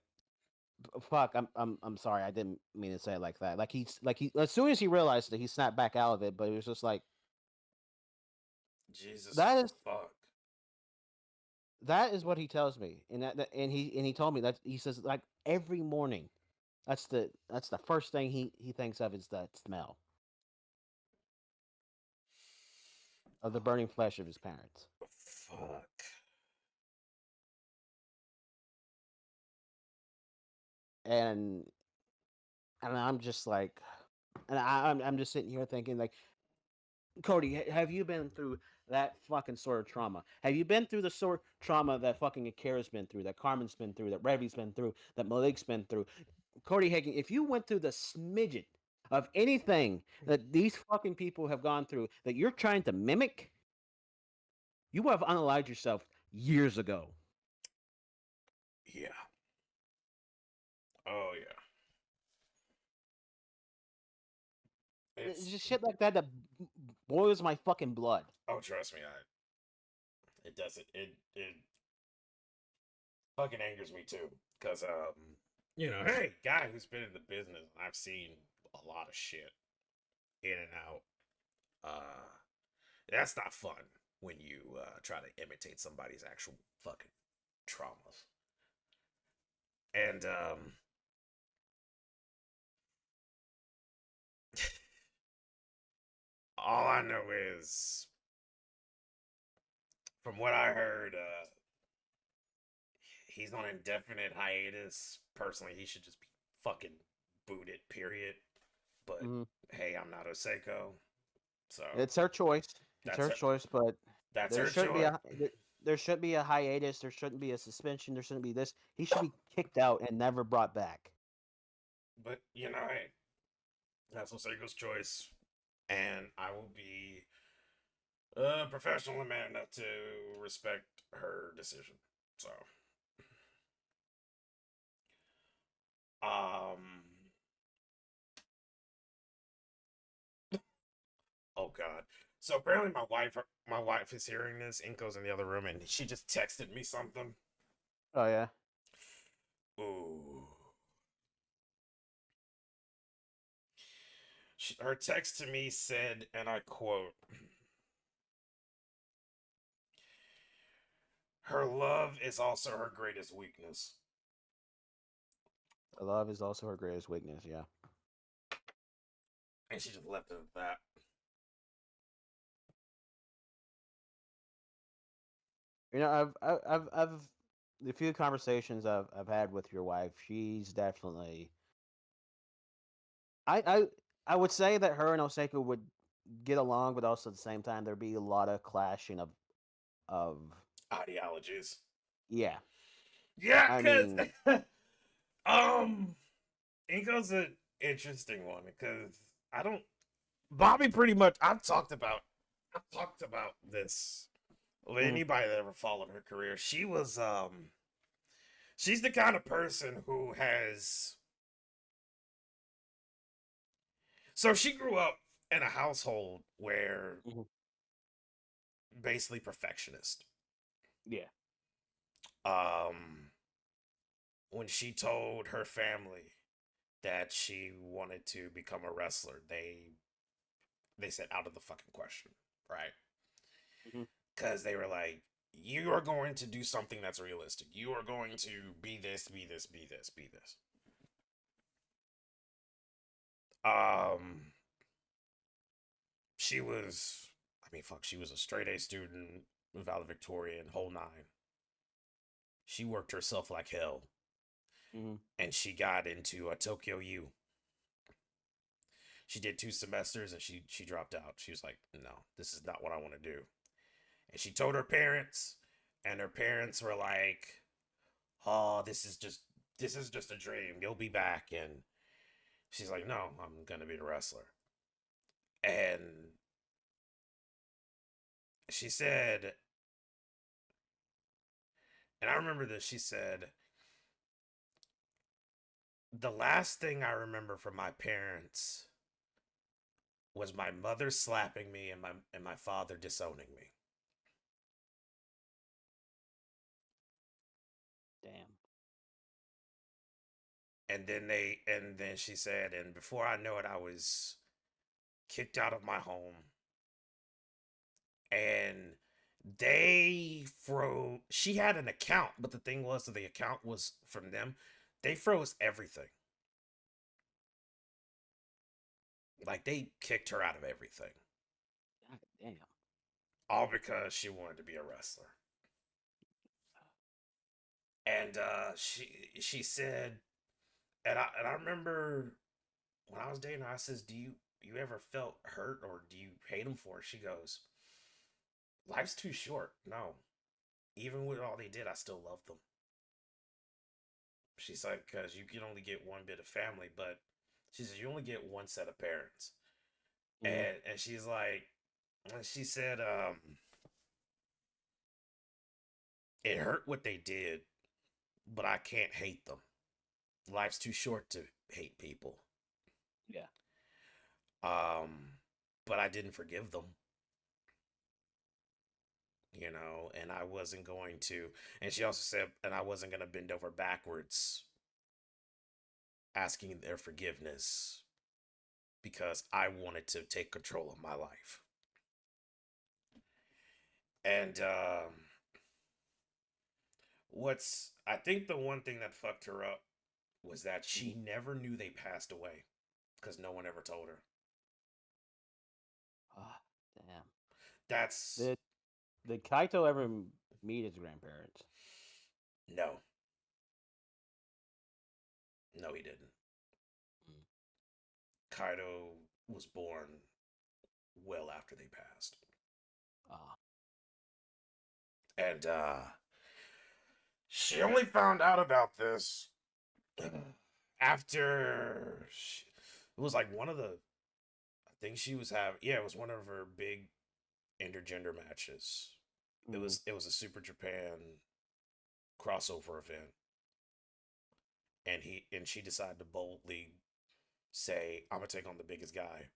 fuck, I'm sorry, I didn't mean to say it like that. He as soon as he realized it, he snapped back out of it, but it was just like, Jesus, fuck. That is what he tells me, and he told me that he says every morning, that's the first thing he thinks of is that smell of the burning flesh of his parents. Fuck. And I'm just like, and I'm just sitting here thinking Cody, have you been through that fucking sort of trauma? Have you been through the sort of trauma that fucking Akira's been through, that Carmen's been through, that Revi's been through, that Malik's been through? Cody Hagen, if you went through the smidget of anything that these fucking people have gone through that you're trying to mimic, you have unallied yourself years ago. Yeah. Oh yeah. It's It's just shit like that that boils my fucking blood. oh trust me, it doesn't it fucking angers me too. Cause hey, guy who's been in the business, I've seen a lot of shit in and out. That's not fun when you try to imitate somebody's actual fucking traumas. And all I know is, from what I heard, he's on indefinite hiatus. Personally, he should just be fucking booted. Period. But Mhm. hey, I'm not a Seiko, so It's her choice. It's that's her her. choice, but That's there her shouldn't be choice. there should be a hiatus. There shouldn't be a suspension. There shouldn't be this. He should be kicked out and never brought back. But hey, that's Seiko's choice, and I will be professional and man enough to respect her decision. So, um, oh god. So apparently my wife is hearing this. Inko's in the other room, and she just texted me something. Oh yeah. Ooh. Her text to me said, and I quote, "Her love is also her greatest weakness." Love is also her greatest weakness. Yeah. And she just left it at that. I've the few conversations I've had with your wife. She's definitely. I I I would say that her and Osaka would get along, but also at the same time there'd be a lot of clashing of Ideologies. yeah. Yeah, I cause mean, um Inko's an interesting one because I don't Bobby pretty much I've talked about this with mhm, anybody that ever followed her career. She's the kind of person who has so she grew up in a household where mhm, basically perfectionist. yeah. Um when she told her family that she wanted to become a wrestler, they said out of the fucking question, right? Mhm. Because they were like, you are going to do something that's realistic. You are going to be this, be this, be this, be this. Um, she was, I mean, fuck, she was a straight A student, valedictorian, whole nine. She worked herself like hell, Mhm. and she got into a Tokyo U. She did 2 semesters and she dropped out. She was like, no, this is not what I want to do. And she told her parents, and her parents were like, "Oh, this is just a dream. You'll be back." And she's like, "No, I'm gonna be a wrestler." And she said, and I remember this. She said, "The last thing I remember from my parents was my mother slapping me and my father disowning me." Damn. And then she said, and before I know it, I was kicked out of my home, and they froze. She had an account, but the thing was that the account was from them. They froze everything. Like they kicked her out of everything, God damn. all because she wanted to be a wrestler. And she said, and I remember when I was dating her, I says, "Do you ever felt hurt or do you hate them for it?" She goes, "Life's too short. No, even with all they did, I still love them." She's like, "Because you can only get one bit of family, but," she says, "you only get one set of parents." Mhm. And she's like, and she said, "It hurt what they did, but I can't hate them. Life's too short to hate people. Yeah. Um, but I didn't forgive them, and I wasn't going to. And she also said, and I wasn't going to bend over backwards asking their forgiveness because I wanted to take control of my life. And I think the one thing that fucked her up was that she never knew they passed away because no one ever told her. Ah, damn. That's Did Kaito ever meet his grandparents? no, no, he didn't. Mm. Kaido was born well after they passed. Ah. And she only found out about this after it was like one of the I think she was having yeah, it was one of her big intergender matches. It Mm. was a Super Japan crossover event. And she decided to boldly say, I'm gonna take on the biggest guy.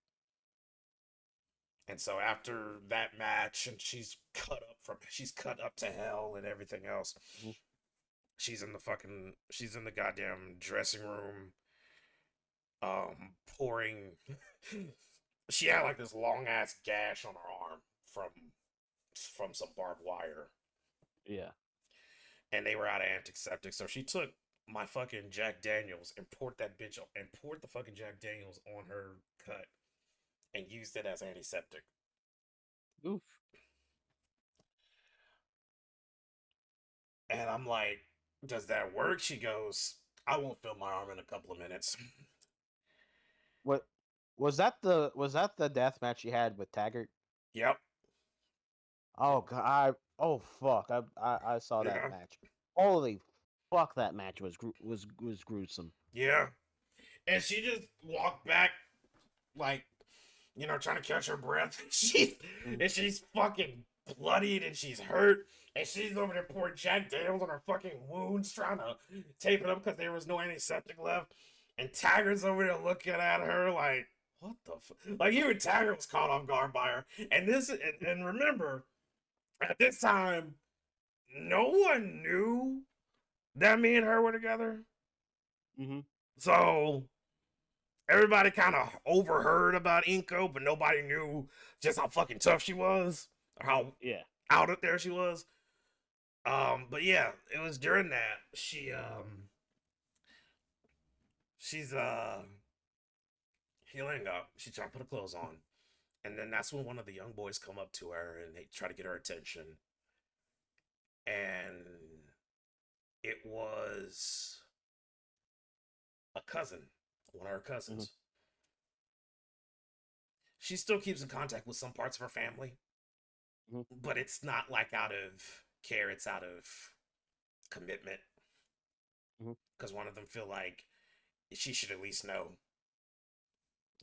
And so after that match, and she's cut up to hell and everything else. Mhm. She's in the goddamn dressing room, pouring. She had like this long ass gash on her arm from some barbed wire, Yeah. and they were out of antiseptic. So she took my fucking Jack Daniels and poured the fucking Jack Daniels on her cut and used it as antiseptic. Oof. And I'm like, does that work? She goes, I won't feel my arm in a couple of minutes. What was that the death match you had with Taggart? Yep. Oh god! Oh fuck! I saw that Yeah. match. Holy fuck! That match was gruesome. Yeah. And she just walked back like, trying to catch her breath. Mm. And she's fucking bloodied and she's hurt. And she's over there pouring Jack Daniels on her fucking wounds, trying to tape it up because there was no antiseptic left. And Taggart's over there looking at her like, what the fuck? Like, even Taggart was caught off guard by her. And remember, at this time, no one knew that me and her were together. Mm-hmm. So everybody kind of overheard about Inko, but nobody knew just how fucking tough she was or how Yeah. out of there she was. But yeah, it was during that she's healing up. She's trying to put her clothes on, and then that's when one of the young boys come up to her and they try to get her attention, and it was a cousin, one of her Mm-hmm. cousins. She still keeps in contact with some parts of her family, Mm-hmm. but it's not like out of care, it's out of commitment. Mm-hmm. Because one of them feel like she should at least know,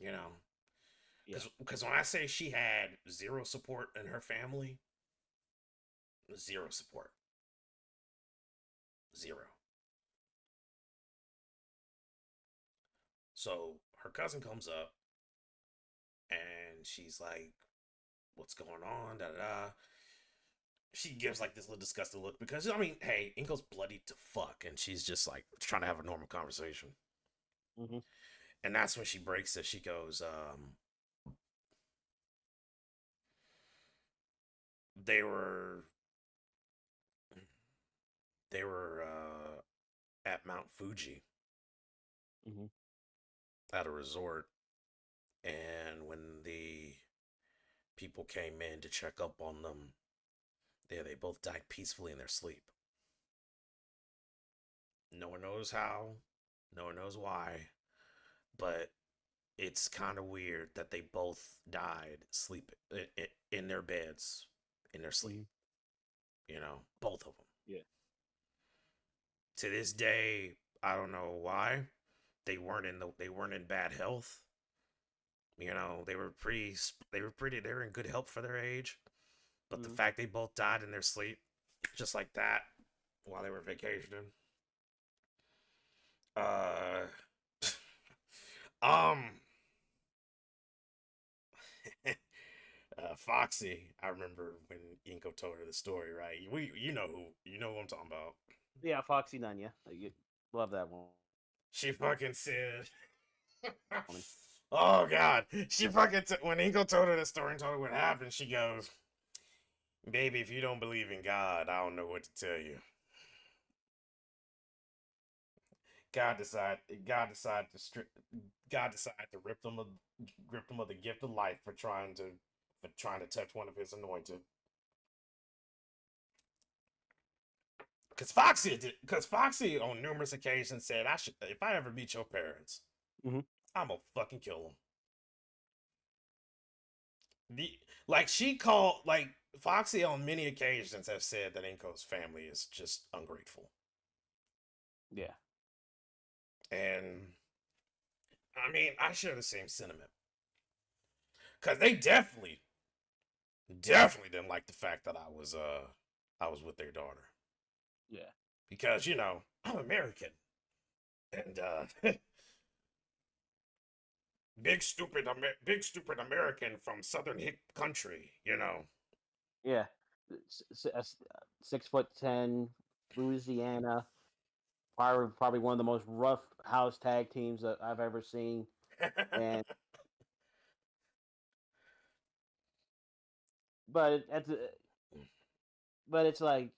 you know. Yeah. Because when I say she had zero support in her family, zero support, zero. So her cousin comes up and she's like, "What's going on?" Da da da. She gives like this little disgusted look because I mean, hey, Inko's bloody to fuck, and she's just like trying to have a normal conversation. Mm-hmm. And that's when she breaks it. She goes, they were they were at Mount Fuji Mm-hmm. at a resort, and when the people came in to check up on them, they both died peacefully in their sleep. No one knows how, no one knows why, but it's kind of weird that they both died sleep in their beds in their sleep. Mm-hmm. Both of them. Yeah. To this day, I don't know why they weren't in bad health. They were in good health for their age. But the Mm-hmm. fact they both died in their sleep, just like that, while they were vacationing, Uh, um, Foxy. I remember when Inko told her the story, right? You know who I'm talking about. Yeah, Foxy Nunya. You love that one. She fucking said, "Oh God," she fucking when Inko told her the story and told her what happened. She goes, "Baby, if you don't believe in God, I don't know what to tell you." God decided. God decided to strip. God decided to rip them of the gift of life for trying to touch one of His anointed. Because Foxy on numerous occasions said, "I should, if I ever meet your parents, Mm-hmm. I'm gonna fucking kill them." Like she called, like Foxy on many occasions have said that Inko's family is just ungrateful, Yeah. and I mean I share the same sentiment because they definitely didn't like the fact that I was with their daughter Yeah. because I'm American and big stupid American from southern hick country. Yeah. 6'10", Louisiana. Probably one of the most rough house tag teams that I've ever seen. And but at the but it's like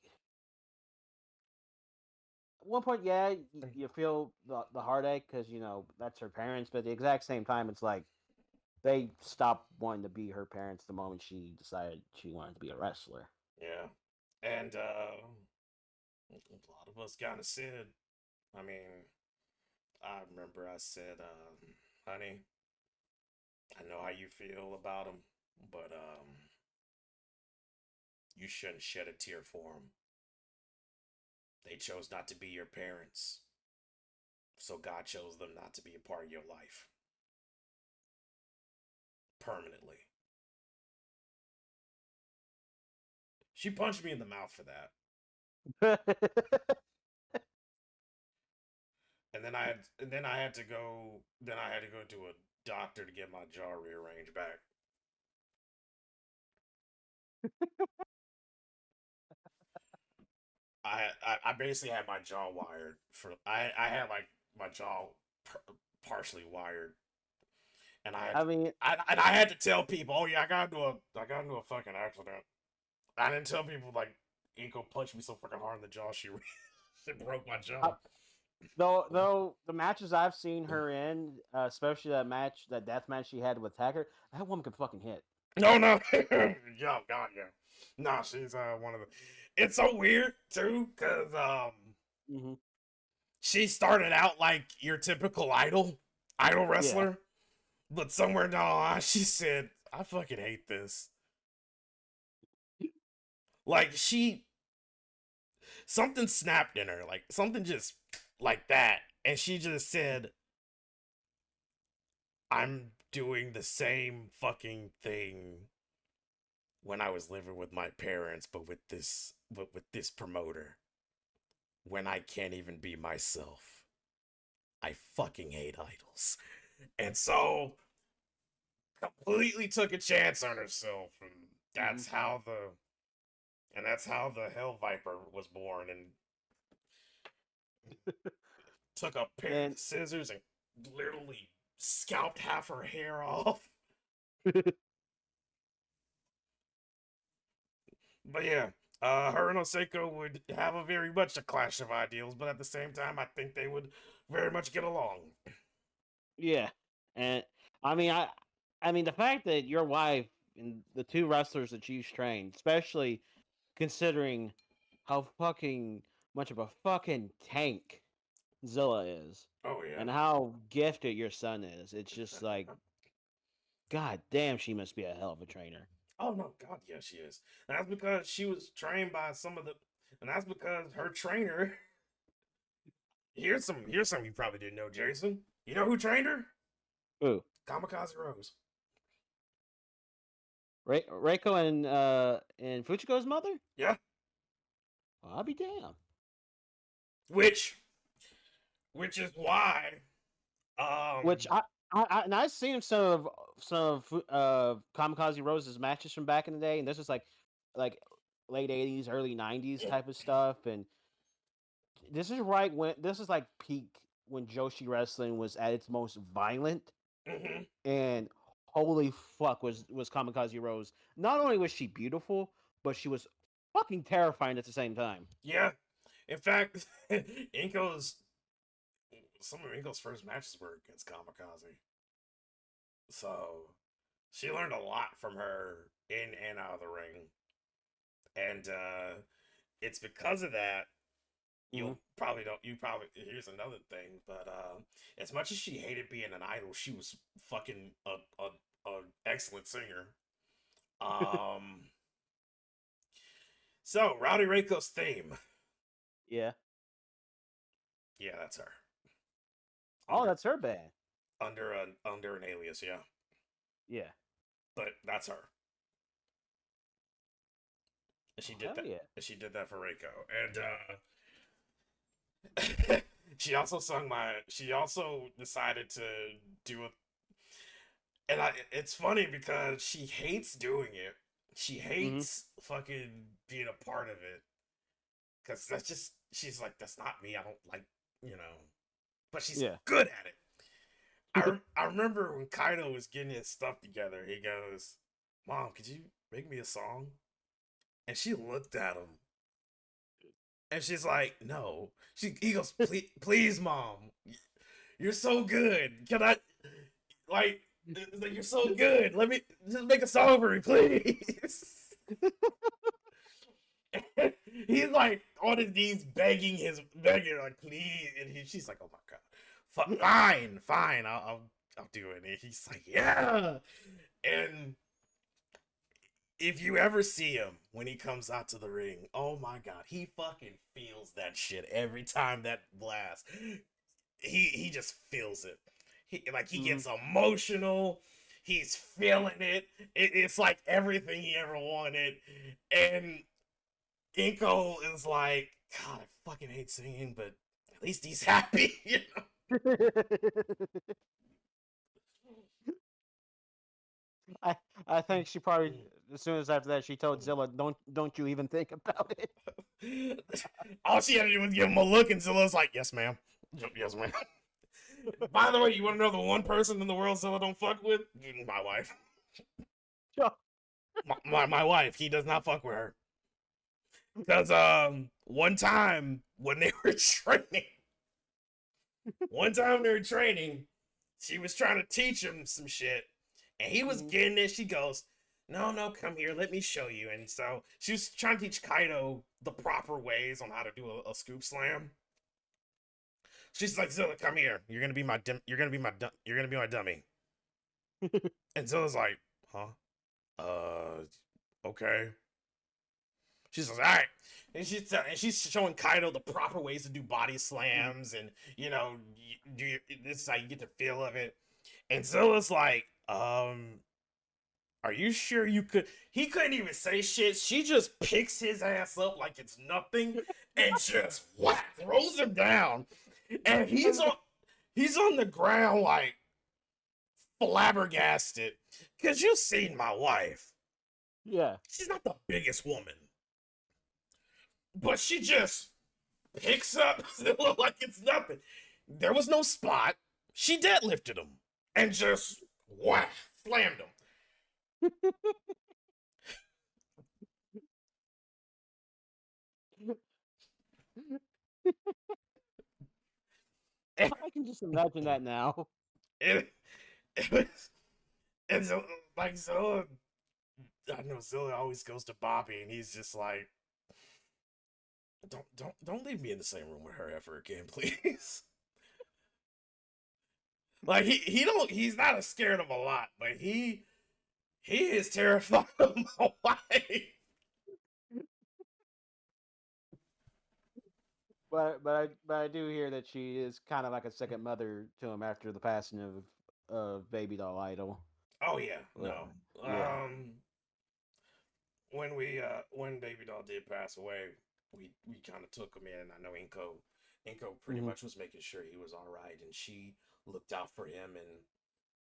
at one point, yeah, you feel the heartache because that's her parents. But at the exact same time, it's like they stopped wanting to be her parents the moment she decided she wanted to be a wrestler. Yeah, and a lot of us kind of said. I mean, I remember I said, "Honey, I know how you feel about them, but you shouldn't shed a tear for them. They chose not to be your parents, so God chose them not to be a part of your life permanently." She punched me in the mouth for that, and then I had to go. Then I had to go to a doctor to get my jaw rearranged back. I basically had my jaw wired for. I had like my jaw partially wired, and I mean, I had to tell people, "Oh yeah, I got into a fucking accident." I didn't tell people like Inko punched me so fucking hard in the jaw she it broke my I, jaw. though the matches I've seen her in, especially that death match she had with Hacker, that woman can fucking hit. No, no, yo, God, yeah, nah, she's one of the. It's so weird too, cause Mm-hmm. she started out like your typical idol Yeah. wrestler, but somewhere down the line she said, "I fucking hate this." Like something snapped in her, like something just like that, and she just said, "I'm doing the same fucking thing when I was living with my parents, but with this promoter, when I can't even be myself. I fucking hate idols." And so completely took a chance on herself, and Mm-hmm. that's how the Hell Viper was born, and took a pair And of scissors and literally scalped half her hair off. But yeah, her and Oseko would have a very much a clash of ideals, but at the same time, I think they would very much get along. yeah, and I mean, I mean the fact that your wife and the two wrestlers that you've trained, especially considering how fucking much of a fucking tank Zilla is, Oh yeah. and how gifted your son is, it's just like, god damn, she must be a hell of a trainer. Oh no, God, yeah, she is. And that's because she was trained by and that's because her trainer. Here's some you probably didn't know, Jason. You know who trained her? Ooh, Kamikaze Rose. Reiko and Fujiko's mother? Yeah. Well, I'll be damned. Which which is why, Which and I seen some of Kamikaze Rose's matches from back in the day, and this is like late '80s, early '90s type of stuff, and this is like peak when Joshi wrestling was at its most violent, mhm, and holy fuck was Kamikaze Rose. Not only was she beautiful, but she was fucking terrifying at the same time. yeah. In fact, Inko's some of Inko's first matches were against Kamikaze, so she learned a lot from her in and out of the ring, and it's because of that Mhm. you'll probably don't you probably here's another thing, but as much as she hated being an idol, she was fucking a excellent singer. Um so Rowdy Reiko's theme. Yeah. Yeah, that's her. Oh, Under that's her band. under an alias, yeah. Yeah. But that's her. And Oh, hell yeah. she did that for Reiko. And she also decided to do a and it's funny because she hates doing it. She Hmm. hates fucking being a part of it because that's just she's like that's not me. I don't like you know, but she's Yeah. good at it. I remember when Kaido was getting his stuff together. He goes, "Mom, could you make me a song?" And she looked at him and she's like, "No." He goes, "Please, please, mom, you're so good. Can I like?" It's like, you're so good. Let me just make a song for me, please. He's like on his knees begging her, like please, and she's like, "Oh my god, fine, fine, I'll do it." And he's like, "Yeah." And if you ever see him when he comes out to the ring, oh my god, he fucking feels that shit every time that blast. He just feels it. He Hmm. gets emotional. He's feeling it's like everything he ever wanted. And Inko is like, God, I fucking hate singing, but at least he's happy, you know? I I think she probably as soon as after that she told Zilla, don't you even think about it. All she had to do was give him a look, and Zilla's like, "Yes, ma'am. Yes, ma'am." By the way, you want to know the one person in the world Zilla don't fuck with? My wife. My wife. He does not fuck with her. Because one time when they were training, she was trying to teach him some shit, and he was Mhm. getting it. She goes, "No, no, come here, let me show you." And so she was trying to teach Kaido the proper ways on how to do a scoop slam. She's like, "Zilla, come here. You're gonna be my dummy." And Zilla's like, "Huh? Okay." She says, "All right." And she's showing Kaido the proper ways to do body slams, and this is how you get the feel of it. And Zilla's like, are you sure you could? He couldn't even say shit. She just picks his ass up like it's nothing, and just whack throws him down, and he's on the ground like flabbergasted. Cause you've seen my wife. Yeah. She's not the biggest woman, but she just picks up Zilla like it's nothing. There was no spot. She deadlifted him and just whack slammed him. And, I can just imagine that now. it, it was, and so like Zilla, I know Zilla always goes to Bobby, and he's just like, don't leave me in the same room with her ever again, please." Like he's not as scared of a lot, but he is terrified of my wife. But I do hear that she is kind of like a second mother to him after the passing of Baby Doll Idol. Oh yeah, no. Yeah. When Baby Doll did pass away, we kind of took him in. I know Inko pretty Hmm. much was making sure he was all right, and she looked out for him, and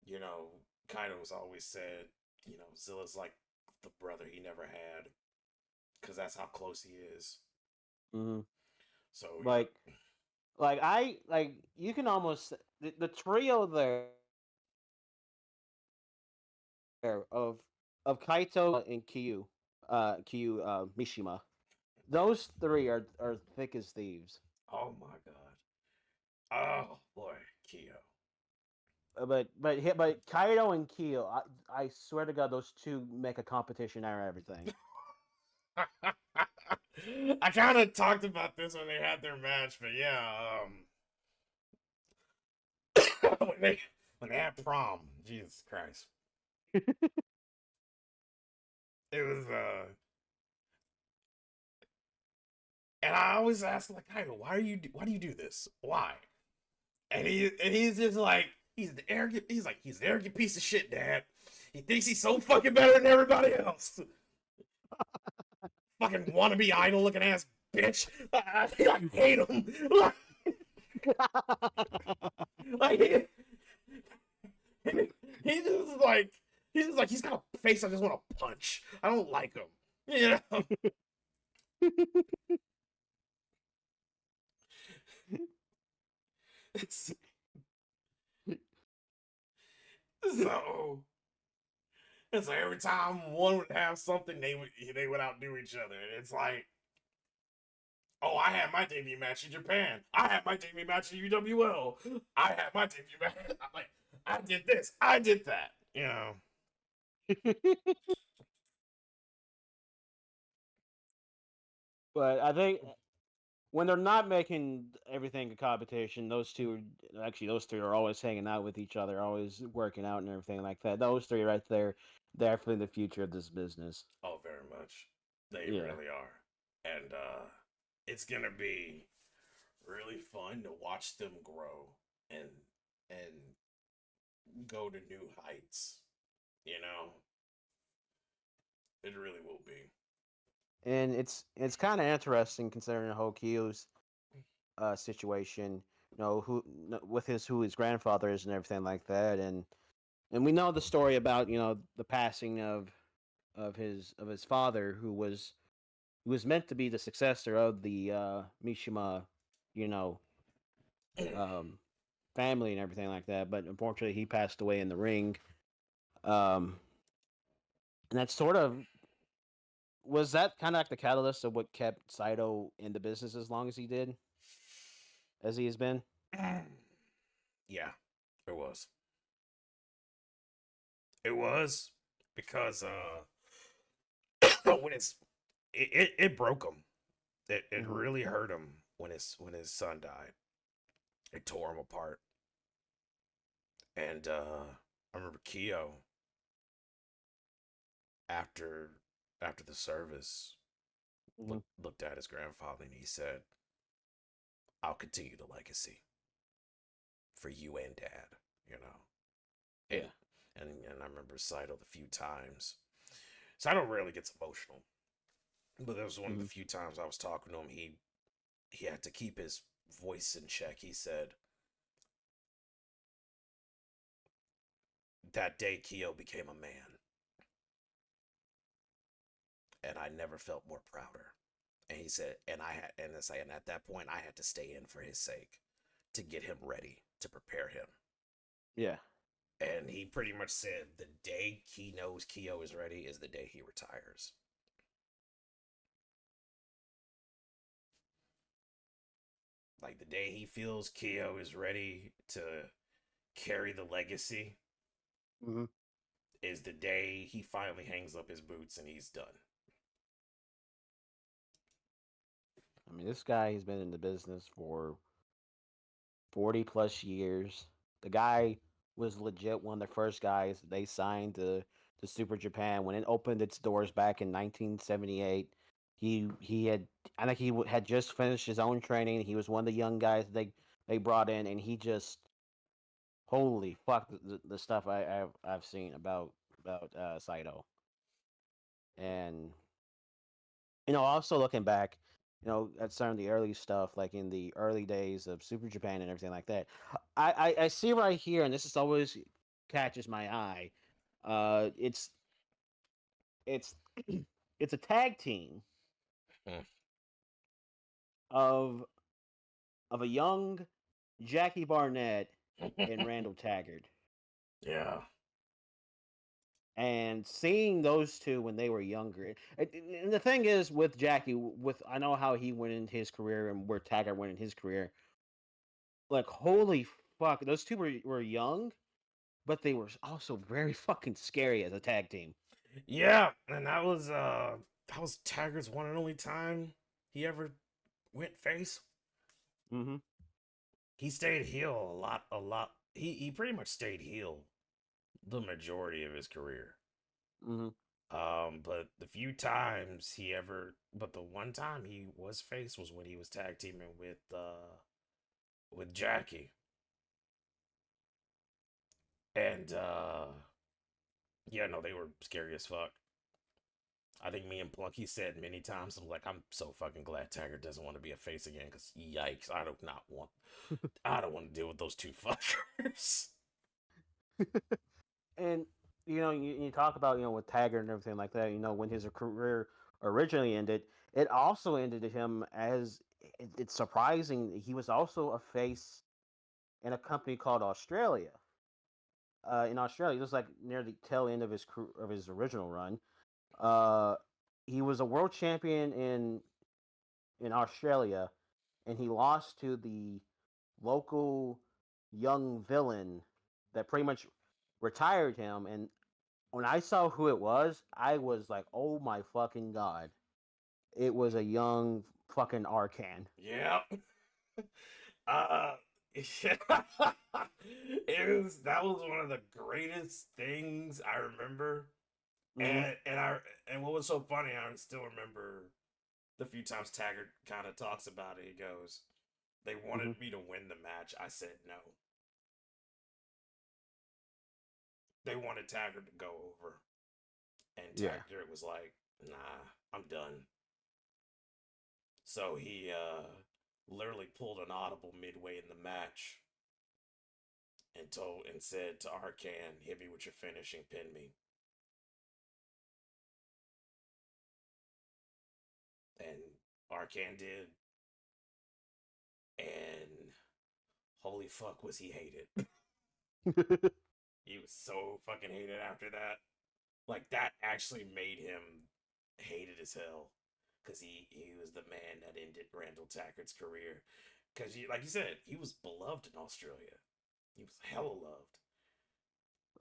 you know, Kaido's always said, Zilla's like the brother he never had, because that's how close he is. Hmm. So Like, like you can almost the trio there of Kaito and Mishima. Those three are thick as thieves. oh my god, oh boy, Kyo. But Kaido and Kyo, I swear to God, those two make a competition out of everything. I kind of talked about this when they had their match, but yeah, when they when they had prom, Jesus Christ, it was and I always ask like, Kaido, why do you do this? Why? And he's just like he's an arrogant piece of shit, Dad. He thinks he's so fucking better than everybody else. Fucking wannabe idol looking ass bitch. I hate him. Like he just like he's got a face I just want to punch. I don't like him. You know. So it's like every time one would have something, they would outdo each other, and it's like, oh, I had my debut match in Japan. I had my debut match in UWL. I had my debut match. I'm like, I did this. I did that. You know. But I think when they're not making everything a competition, those three are always hanging out with each other, always working out and everything like that. Those three right there, definitely the future of this business. Oh, very much. They Yeah. really are, and it's gonna be really fun to watch them grow and and go to new heights. You know, it really will be. And it's kind of interesting considering the whole Kyo's situation. With who his grandfather is and everything like that, and we know the story about the passing of his father, who was meant to be the successor of the Mishima, you know, um, family and everything like that. But unfortunately, he passed away in the ring. Um, and that sort of was that kind of like the catalyst of what kept Saito in the business as long as he did, as he has been. Yeah, it was. It was because when it broke him. It Hmm. really hurt him when his son died. It tore him apart. And I remember Keo after after the service Hmm. looked at his grandfather and he said, "I'll continue the legacy for you and Dad." You know, and Yeah. and I remember Saito the few times. Saito rarely gets emotional, but there was one of the Hmm. few times I was talking to him. He had to keep his voice in check. He said, "That day, Keo became a man, and I never felt more prouder." And he said, and at that point, I had to stay in for his sake to get him ready to prepare him. Yeah. And he pretty much said the day he knows Keo is ready is the day he retires. Like the day he feels Keo is ready to carry the legacy Hmm. is the day he finally hangs up his boots and he's done. I mean, this guy has been in the business for 40 plus years. The guy was legit one of the first guys they signed to Super Japan when it opened its doors back in 1978. He had I think had just finished his own training. He was one of the young guys they brought in, and he just holy fuck the stuff I've seen about Saito. And also looking back. at some of the early stuff, like in the early days of Super Japan and everything like that. I see right here, and this is always catches my eye. It's it's it's a tag team Hmm. of a young Jackie Barnett and Randall Taggart. Yeah. And seeing those two when they were younger, and the thing is with Jackie, with I know how he went in his career and where Taggart went in his career. Like holy fuck, those two were young, but they were also very fucking scary as a tag team. Yeah, and that was Taggart's one and only time he ever went face. Mm-hmm. He stayed heel a lot. He pretty much stayed heel the majority of his career. Mm-hmm. But the one time he was face was when he was tag teaming with Jackie. And yeah, no, they were scary as fuck. I think me and Plunky said many times, I'm like, I'm so fucking glad Taggart doesn't want to be a face again, because yikes, I don't want to deal with those two fuckers. And you talk about with Taggart and everything like that. When his career originally ended, it also ended him as it's surprising. He was also a face in a company called Australia. In Australia, it was like near the tail end of his original run. Uh, he was a world champion in Australia, and he lost to the local young villain that pretty much retired him. And when I saw who it was, I was like, "Oh my fucking god!" It was a young fucking Arcan. Yeah. Uh it was that was one of the greatest things I remember. Mm-hmm. And what was so funny, I still remember the few times Taggart kind of talks about it. He goes, "They Mm-hmm. wanted me to win the match. I said no. They wanted Taggart to go over." And Yeah. Taggart was like, "Nah, I'm done." So he literally pulled an audible midway in the match and said to Arcan, "Hit me with your finishing, pin me." And Arcan did, and holy fuck was he hated. He was so fucking hated after that. Like that actually made him hated as hell, because he was the man that ended Randall Taggart's career. Because like you said, he was beloved in Australia. He was hella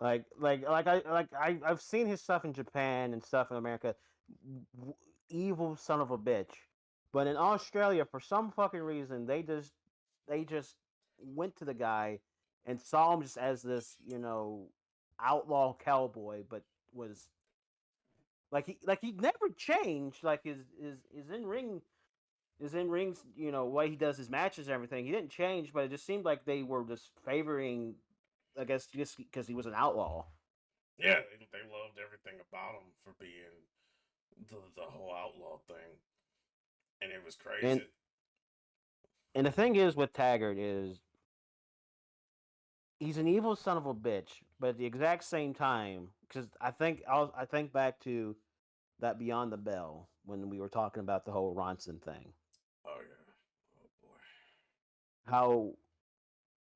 loved. I've seen his stuff in Japan and stuff in America. W- Evil son of a bitch. But in Australia, for some fucking reason, they just went to the guy and saw him just as this, outlaw cowboy, but was like he never changed. Like his in rings, way he does his matches and everything. He didn't change, but it just seemed like they were just favoring, I guess, just because he was an outlaw. Yeah, they loved everything about him for being the whole outlaw thing, and it was And crazy. and the thing is with Taggart is he's an evil son of a bitch, but at the exact same time, because I think back to that Beyond the Bell when we were talking about the whole Ronson thing, Oh yeah, oh boy. how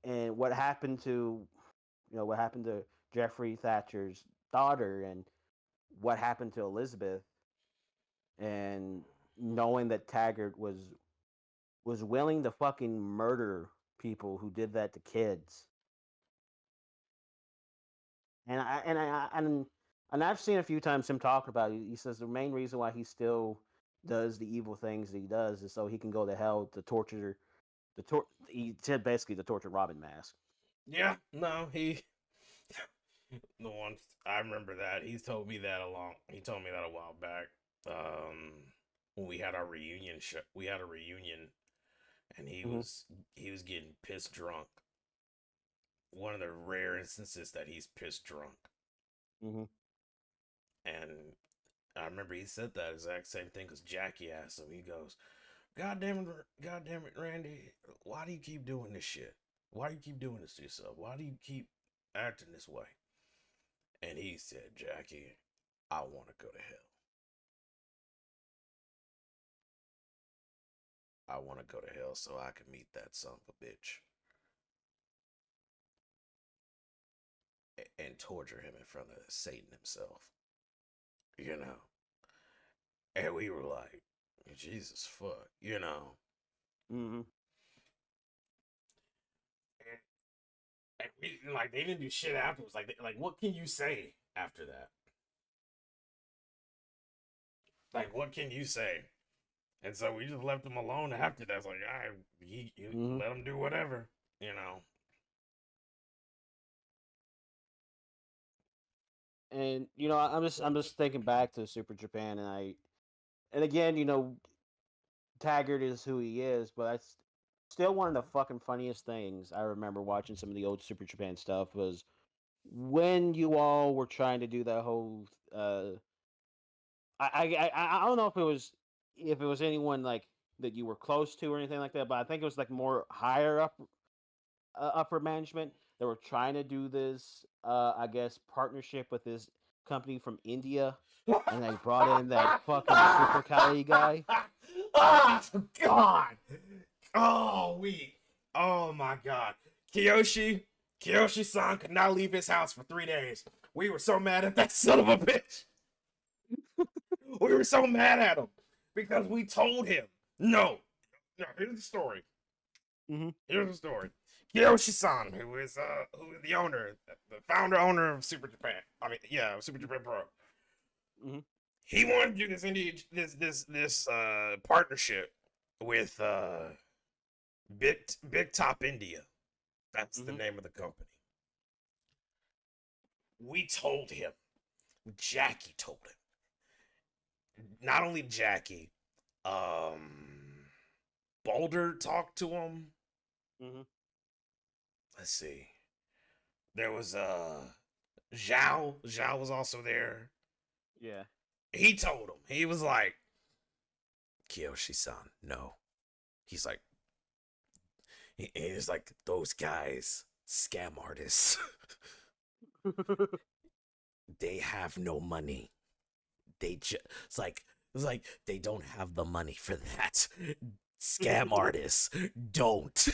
and what happened to Jeffrey Thatcher's daughter, and what happened to Elizabeth, and knowing that Taggart was willing to fucking murder people who did that to kids. And I've seen a few times him talk about it. He says the main reason why he still does the evil things that he does is so he can go to hell to torture he said basically the torture Robin mask. Yeah, no, he the one I remember that he's told me that a long. He told me that a while back. When we had our reunion show, we had a reunion, and Mm-hmm. he was getting pissed drunk. One of the rare instances that he's pissed drunk, Mm-hmm. and I remember he said that exact same thing because Jackie asked him. He goes, God damn it, Randy. Why do you keep doing this shit? Why do you keep doing this to yourself? Why do you keep acting this way? And he said, Jackie, I want to go to hell. I want to go to hell so I can meet that son of a bitch and torture him in front of Satan himself. You know? And we were like, Jesus fuck, you know? Mm-hmm. And we, like, they didn't do shit afterwards. Like, what can you say after that? Like, what can you say? And so we just left him alone after that. It's like, all right, you let him do whatever, you know? And I'm just thinking back to Super Japan, and again, Taggart is who he is, but that's still one of the fucking funniest things I remember watching some of the old Super Japan stuff was when you all were trying to do that whole. I don't know if it was anyone like that you were close to or anything like that, but I think it was like more higher up upper management that were trying to do this. I guess partnership with this company from India, and they brought in that fucking Super Cali guy. Oh, God. Oh, my God. Kiyoshi-san could not leave his house for 3 days. We were so mad at that son of a bitch. We were so mad at him because we told him, no. No, here's the story. Mm-hmm. Here's the story. Kiyoshi-san, who is the owner, the founder owner of Super Japan. I mean, yeah, Super Japan Pro. Mm-hmm. He wanted to do this partnership with Big Top India. That's the name of the company. We told him. Jackie told him. Not only Jackie, Boulder talked to him. Mm-hmm. Let's see. There was Zhao. Zhao was also there. Yeah. He told him. He was like, Kiyoshi-san, no. He's like, he's like, those guys, scam artists. They have no money. It's like they don't have the money for that. Scam artists don't.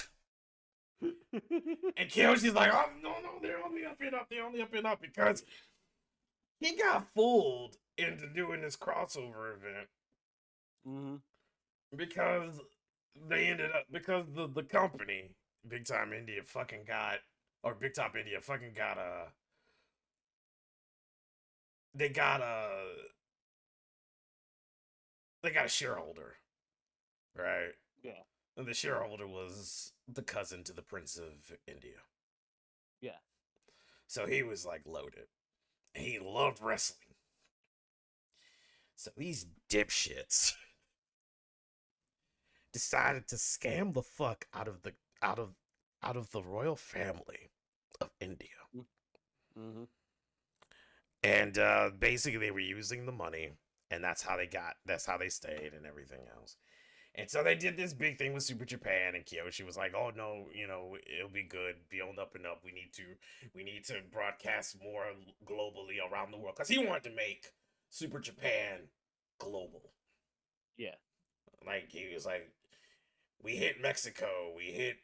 And Kyoshi's like, oh no, they're only up and up. They're only up and up because he got fooled into doing this crossover event. Mm-hmm. Because they ended up the company Big Top India fucking got they got a shareholder, right? Yeah. And the shareholder was the cousin to the Prince of India. Yeah. So he was like loaded. And he loved wrestling. So these dipshits decided to scam the fuck out of the royal family of India. Mm-hmm. And basically they were using the money, and that's how they stayed and everything else. And so they did this big thing with Super Japan, and Kiyoshi was like, oh no, it'll be good, be on up and up. We need to broadcast more globally around the world, because he wanted to make Super Japan global. Yeah. Like, he was like, we hit Mexico, we hit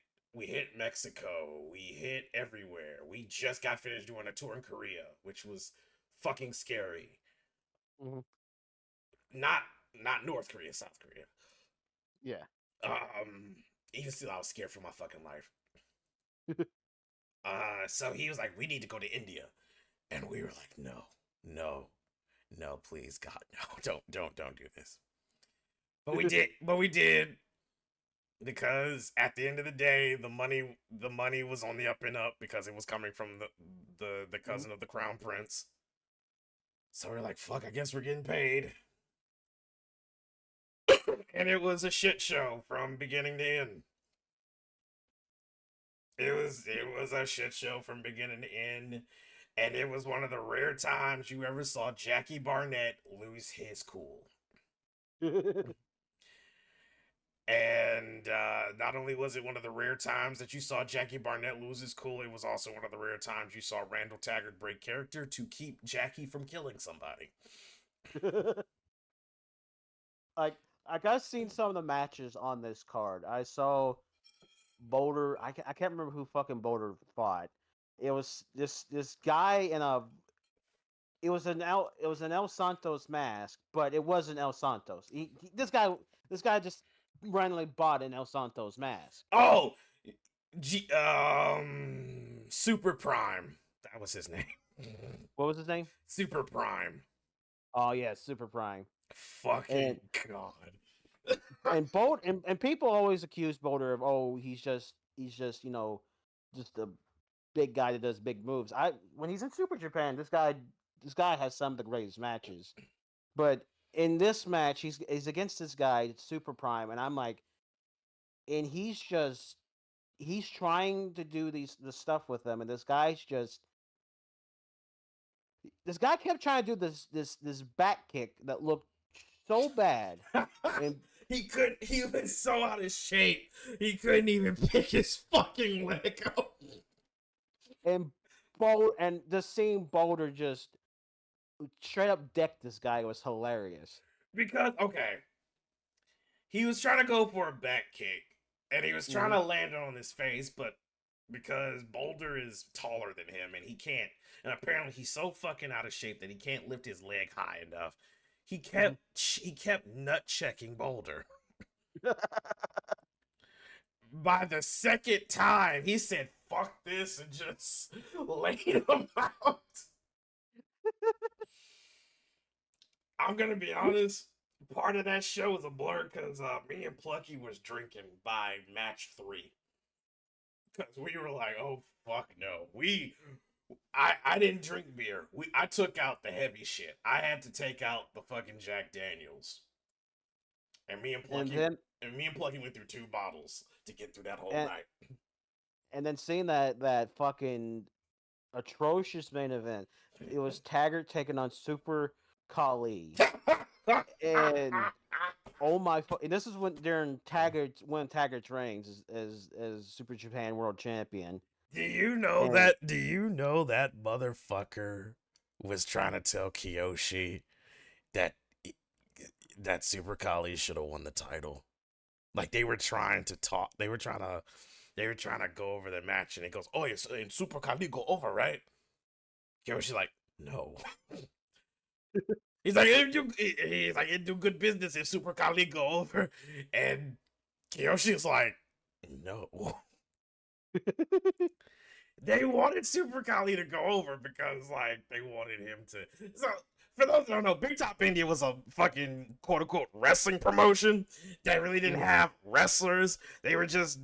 Mexico, we hit everywhere. We just got finished doing a tour in Korea, which was fucking scary. Mm-hmm. Not North Korea, South Korea. Yeah. Even still, I was scared for my fucking life. So he was like, we need to go to India. And we were like, no, please, God, no, don't do this. But we did, because at the end of the day, the money was on the up and up because it was coming from the cousin of the crown prince. So we're like, fuck, I guess we're getting paid. And it was a shit show from beginning to end. It was a shit show from beginning to end. And it was one of the rare times you ever saw Jackie Barnett lose his cool. And not only was it one of the rare times that you saw Jackie Barnett lose his cool, it was also one of the rare times you saw Randall Taggart break character to keep Jackie from killing somebody. like I've seen some of the matches on this card. I saw Boulder. I can't remember who fucking Boulder fought. It was this guy in a. It was an El Santos mask, but it wasn't El Santos. This guy just randomly bought an El Santos mask. Oh, Super Prime. That was his name. What was his name? Super Prime. Oh yeah, Super Prime. Fucking God. And people always accuse Boulder of he's just just a big guy that does big moves. When he's in Super Japan, this guy has some of the greatest matches. But in this match, he's against this guy, Super Prime, and I'm like, and he's trying to do the stuff with them, and this guy kept trying to do this back kick that looked so bad. And he was so out of shape. He couldn't even pick his fucking leg up. And just seeing Boulder just straight up deck this guy was hilarious. Because he was trying to go for a back kick, and he was trying to land it on his face, but because Boulder is taller than him, and he can't, and apparently he's so fucking out of shape that he can't lift his leg high enough. He kept nut checking Boulder. By the second time, he said, "Fuck this," and just laid him out. I'm gonna be honest. Part of that show was a blur because me and Plucky was drinking by match 3. Because we were like, "Oh fuck no!" I didn't drink beer. I took out the heavy shit. I had to take out the fucking Jack Daniels. And me and Plucky went through 2 bottles to get through that whole night. And then seeing that fucking atrocious main event, it was Taggart taking on Super Kali. And oh my! And this is when Taggart's reigns as Super Japan World Champion. Do you know that motherfucker was trying to tell Kiyoshi that Super Kali should have won the title? Like they were trying to talk. They were trying to go over the match, and he goes, "Oh, yes, and Super Kali go over, right?" Kiyoshi's like, "No." He's like, "It do good business if Super Kali go over," and Kiyoshi's like, "No." They wanted Super Kali to go over because, like, they wanted him to. So, for those that don't know, Big Top India was a fucking quote unquote wrestling promotion that really didn't have wrestlers. They were just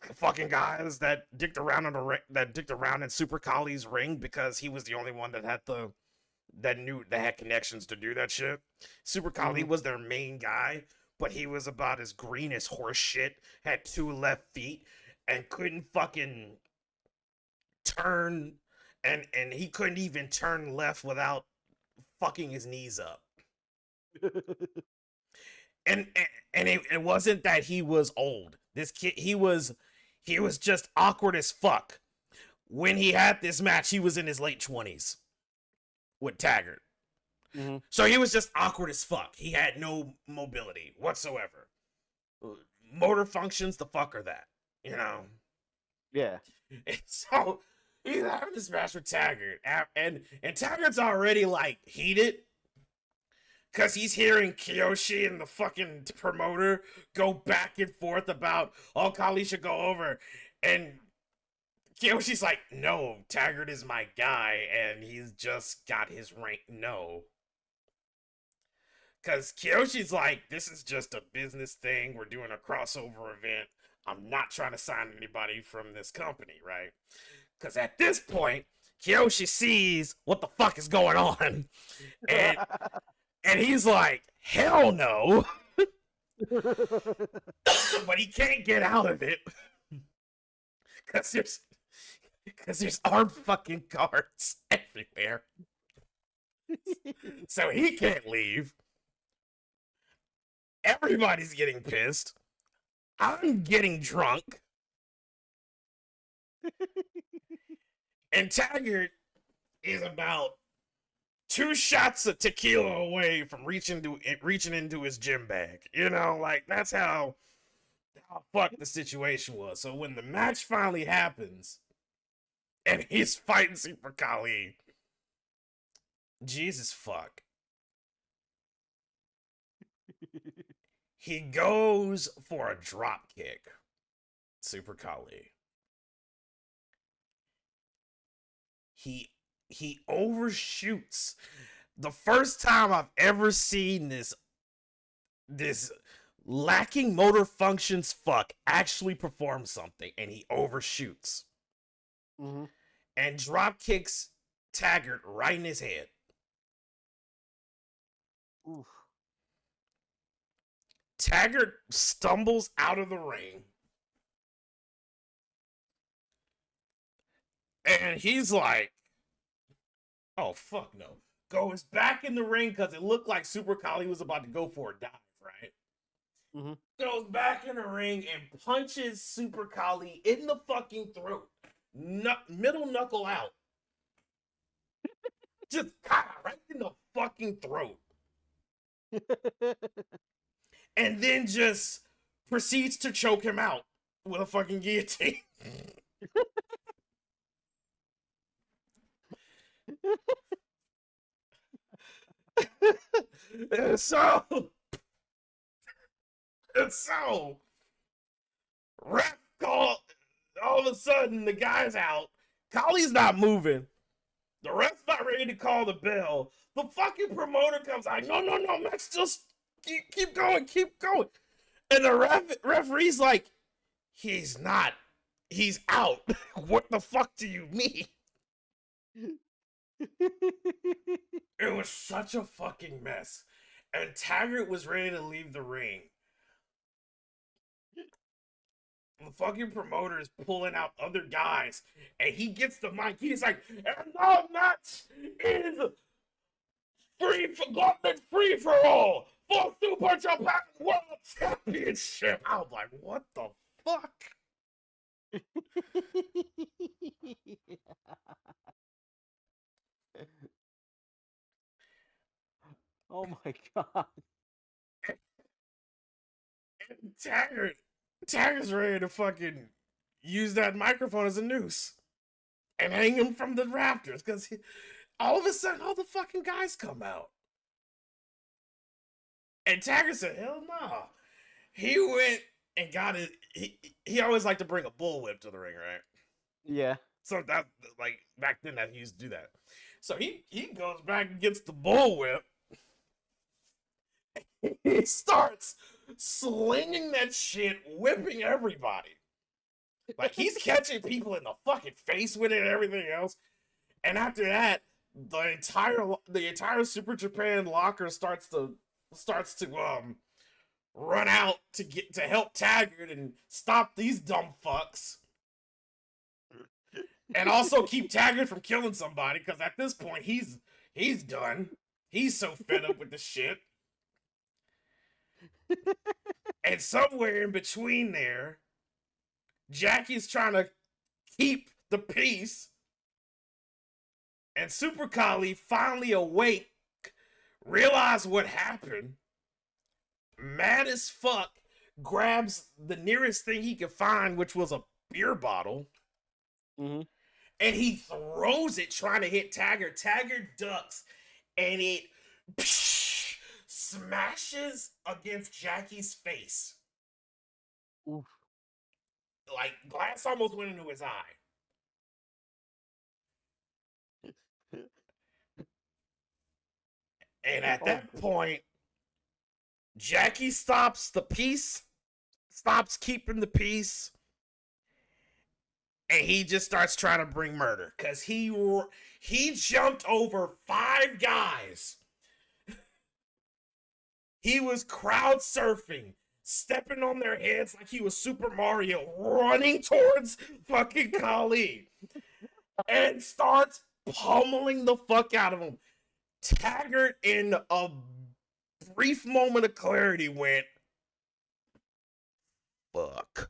fucking guys that dicked around in Super Kali's ring because he was the only one that had had connections to do that shit. Super Kali was their main guy, but he was about as green as horse shit, had 2 left feet, and couldn't fucking turn, and he couldn't even turn left without fucking his knees up. and it wasn't that he was old. This kid, he was just awkward as fuck. When he had this match, he was in his late 20s with Taggart. So he was just awkward as fuck. He had no mobility whatsoever. Motor functions, the fuck are that, you know? Yeah. And so he's having this match with Taggart, and Taggart's already like heated because he's hearing Kiyoshi and the fucking promoter go back and forth about, "Oh, Kali should go over," and Kiyoshi's like, "No, Taggart is my guy, and he's just got his rank." No. Because Kiyoshi's like, "This is just a business thing. We're doing a crossover event. I'm not trying to sign anybody from this company, right?" Because at this point, Kiyoshi sees what the fuck is going on. And he's like, "Hell no." But he can't get out of it. Because there's armed fucking guards everywhere. So he can't leave. Everybody's getting pissed. I'm getting drunk, and Taggart is about 2 shots of tequila away from reaching into his gym bag. You know, like that's how fucked the situation was. So when the match finally happens, and he's fighting Super Kali, Jesus fuck. He goes for a drop kick. Super Kali. He overshoots. The first time I've ever seen this lacking motor functions fuck actually perform something, and he overshoots. Mm-hmm. And drop kicks Taggart right in his head. Oof. Taggart stumbles out of the ring. And he's like, oh, fuck no. Goes back in the ring because it looked like Super Kali was about to go for a dive, right? Mm-hmm. Goes back in the ring and punches Super Kali in the fucking throat. Middle knuckle out. Just right in the fucking throat. And then just proceeds to choke him out with a fucking guillotine. and so, ref call. All of a sudden, the guy's out. Kali's not moving. The ref's not ready to call the bell. The fucking promoter comes out. No, let's just keep going. And the referee's like, he's not. He's out. What the fuck do you mean? It was such a fucking mess. And Taggart was ready to leave the ring. The fucking promoter is pulling out other guys, and he gets the mic. He's like, and the match is free for all for Super Japan World Championship. I was like, what the fuck? Oh my god. And Taggart's ready to fucking use that microphone as a noose and hang him from the rafters because all of a sudden all the fucking guys come out. And Taggart said, hell no. He went and got it. He always liked to bring a bullwhip to the ring, right? Yeah. So that, like, back then that he used to do that. So he goes back and gets the bullwhip. He starts slinging that shit, whipping everybody. Like, he's catching people in the fucking face with it and everything else. And after that, the entire Super Japan locker starts to run out to help Taggart and stop these dumb fucks. And also keep Taggart from killing somebody, because at this point he's done. He's so fed up with the shit. And somewhere in between there, Jackie's trying to keep the peace. And Super Kali finally awake, realize what happened, mad as fuck, grabs the nearest thing he could find, which was a beer bottle. Mm-hmm. And he throws it trying to hit Taggart. Taggart ducks, and it smashes against Jackie's face. Oof. Like, glass almost went into his eye. And at that point, Jackie stops keeping the peace, and he just starts trying to bring murder, because he jumped over 5 guys. He was crowd surfing, stepping on their heads like he was Super Mario, running towards fucking Kali, and starts pummeling the fuck out of him. Taggart, in a brief moment of clarity, went, fuck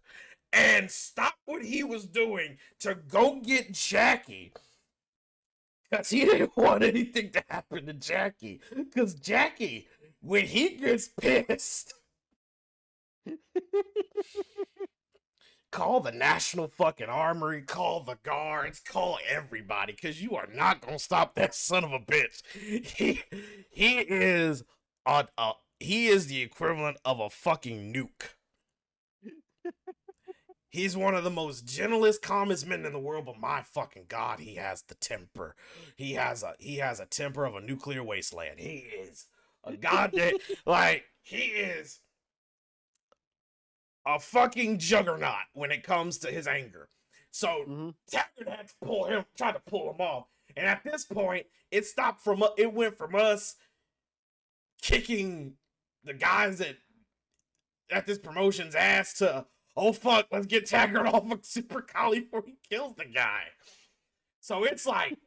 and stop what he was doing to go get Jackie. Because he didn't want anything to happen to Jackie. Because Jackie, when he gets pissed, call the National fucking Armory, call the guards, call everybody, because you are not going to stop that son of a bitch. He is he is the equivalent of a fucking nuke. He's one of the most gentlest, calmest men in the world, but my fucking god, he has the temper. He has a temper of a nuclear wasteland. He is a goddamn he is a fucking juggernaut when it comes to his anger. So Taggart had to try to pull him off. And at this point, it went from us kicking the guys at this promotion's ass to, oh fuck, let's get Taggart off of Super Collie before he kills the guy. So it's like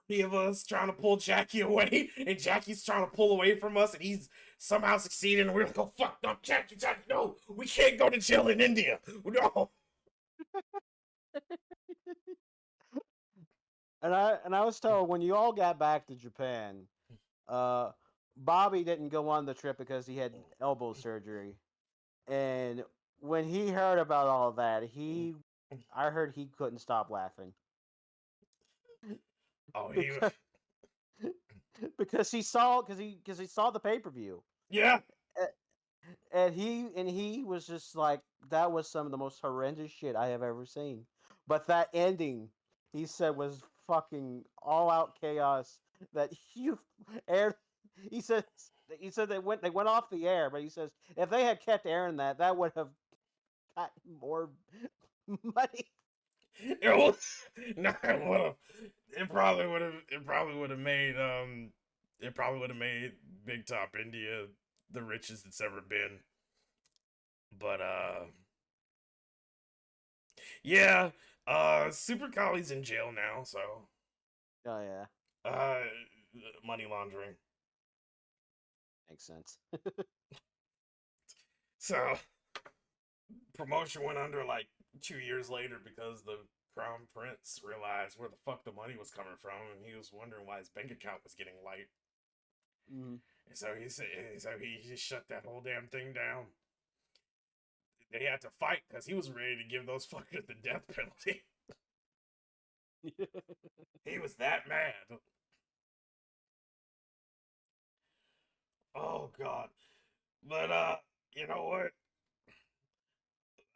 30 of us trying to pull Jackie away, and Jackie's trying to pull away from us, and he's somehow succeeding, and we're like, oh fuck, no, Jackie, no, we can't go to jail in India. No. And I was told when you all got back to Japan, Bobby didn't go on the trip because he had elbow surgery. And when he heard about all of that, I heard he couldn't stop laughing. Oh, because he saw the pay-per-view. Yeah. And he was just like, that was some of the most horrendous shit I have ever seen. But that ending, he said, was fucking all-out chaos that you aired. He said they went off the air, but he says if they had kept airing that would have gotten more money. It probably would have made Big Top India the richest it's ever been. But yeah, Super Collie's in jail now, so Oh yeah. Money laundering. Makes sense. So promotion went under like 2 years later because the Crown Prince realized where the fuck the money was coming from, and he was wondering why his bank account was getting light. Mm-hmm. And so he just shut that whole damn thing down. They had to fight because he was ready to give those fuckers the death penalty. He was that mad. Oh god. But you know what?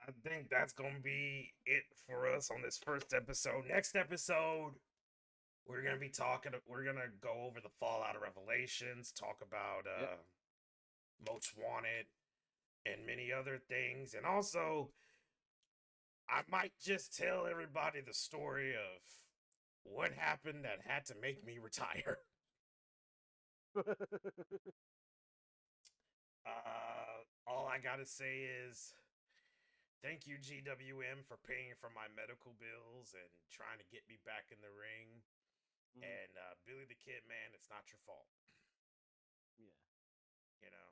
I think that's gonna be it for us on this first episode. Next episode, we're gonna go over the fallout of Revelations, talk about Most Wanted, and many other things. And also, I might just tell everybody the story of what happened that had to make me retire. All I gotta say is thank you, GWM, for paying for my medical bills and trying to get me back in the ring. And Billy the Kid, man, it's not your fault. Yeah. You know,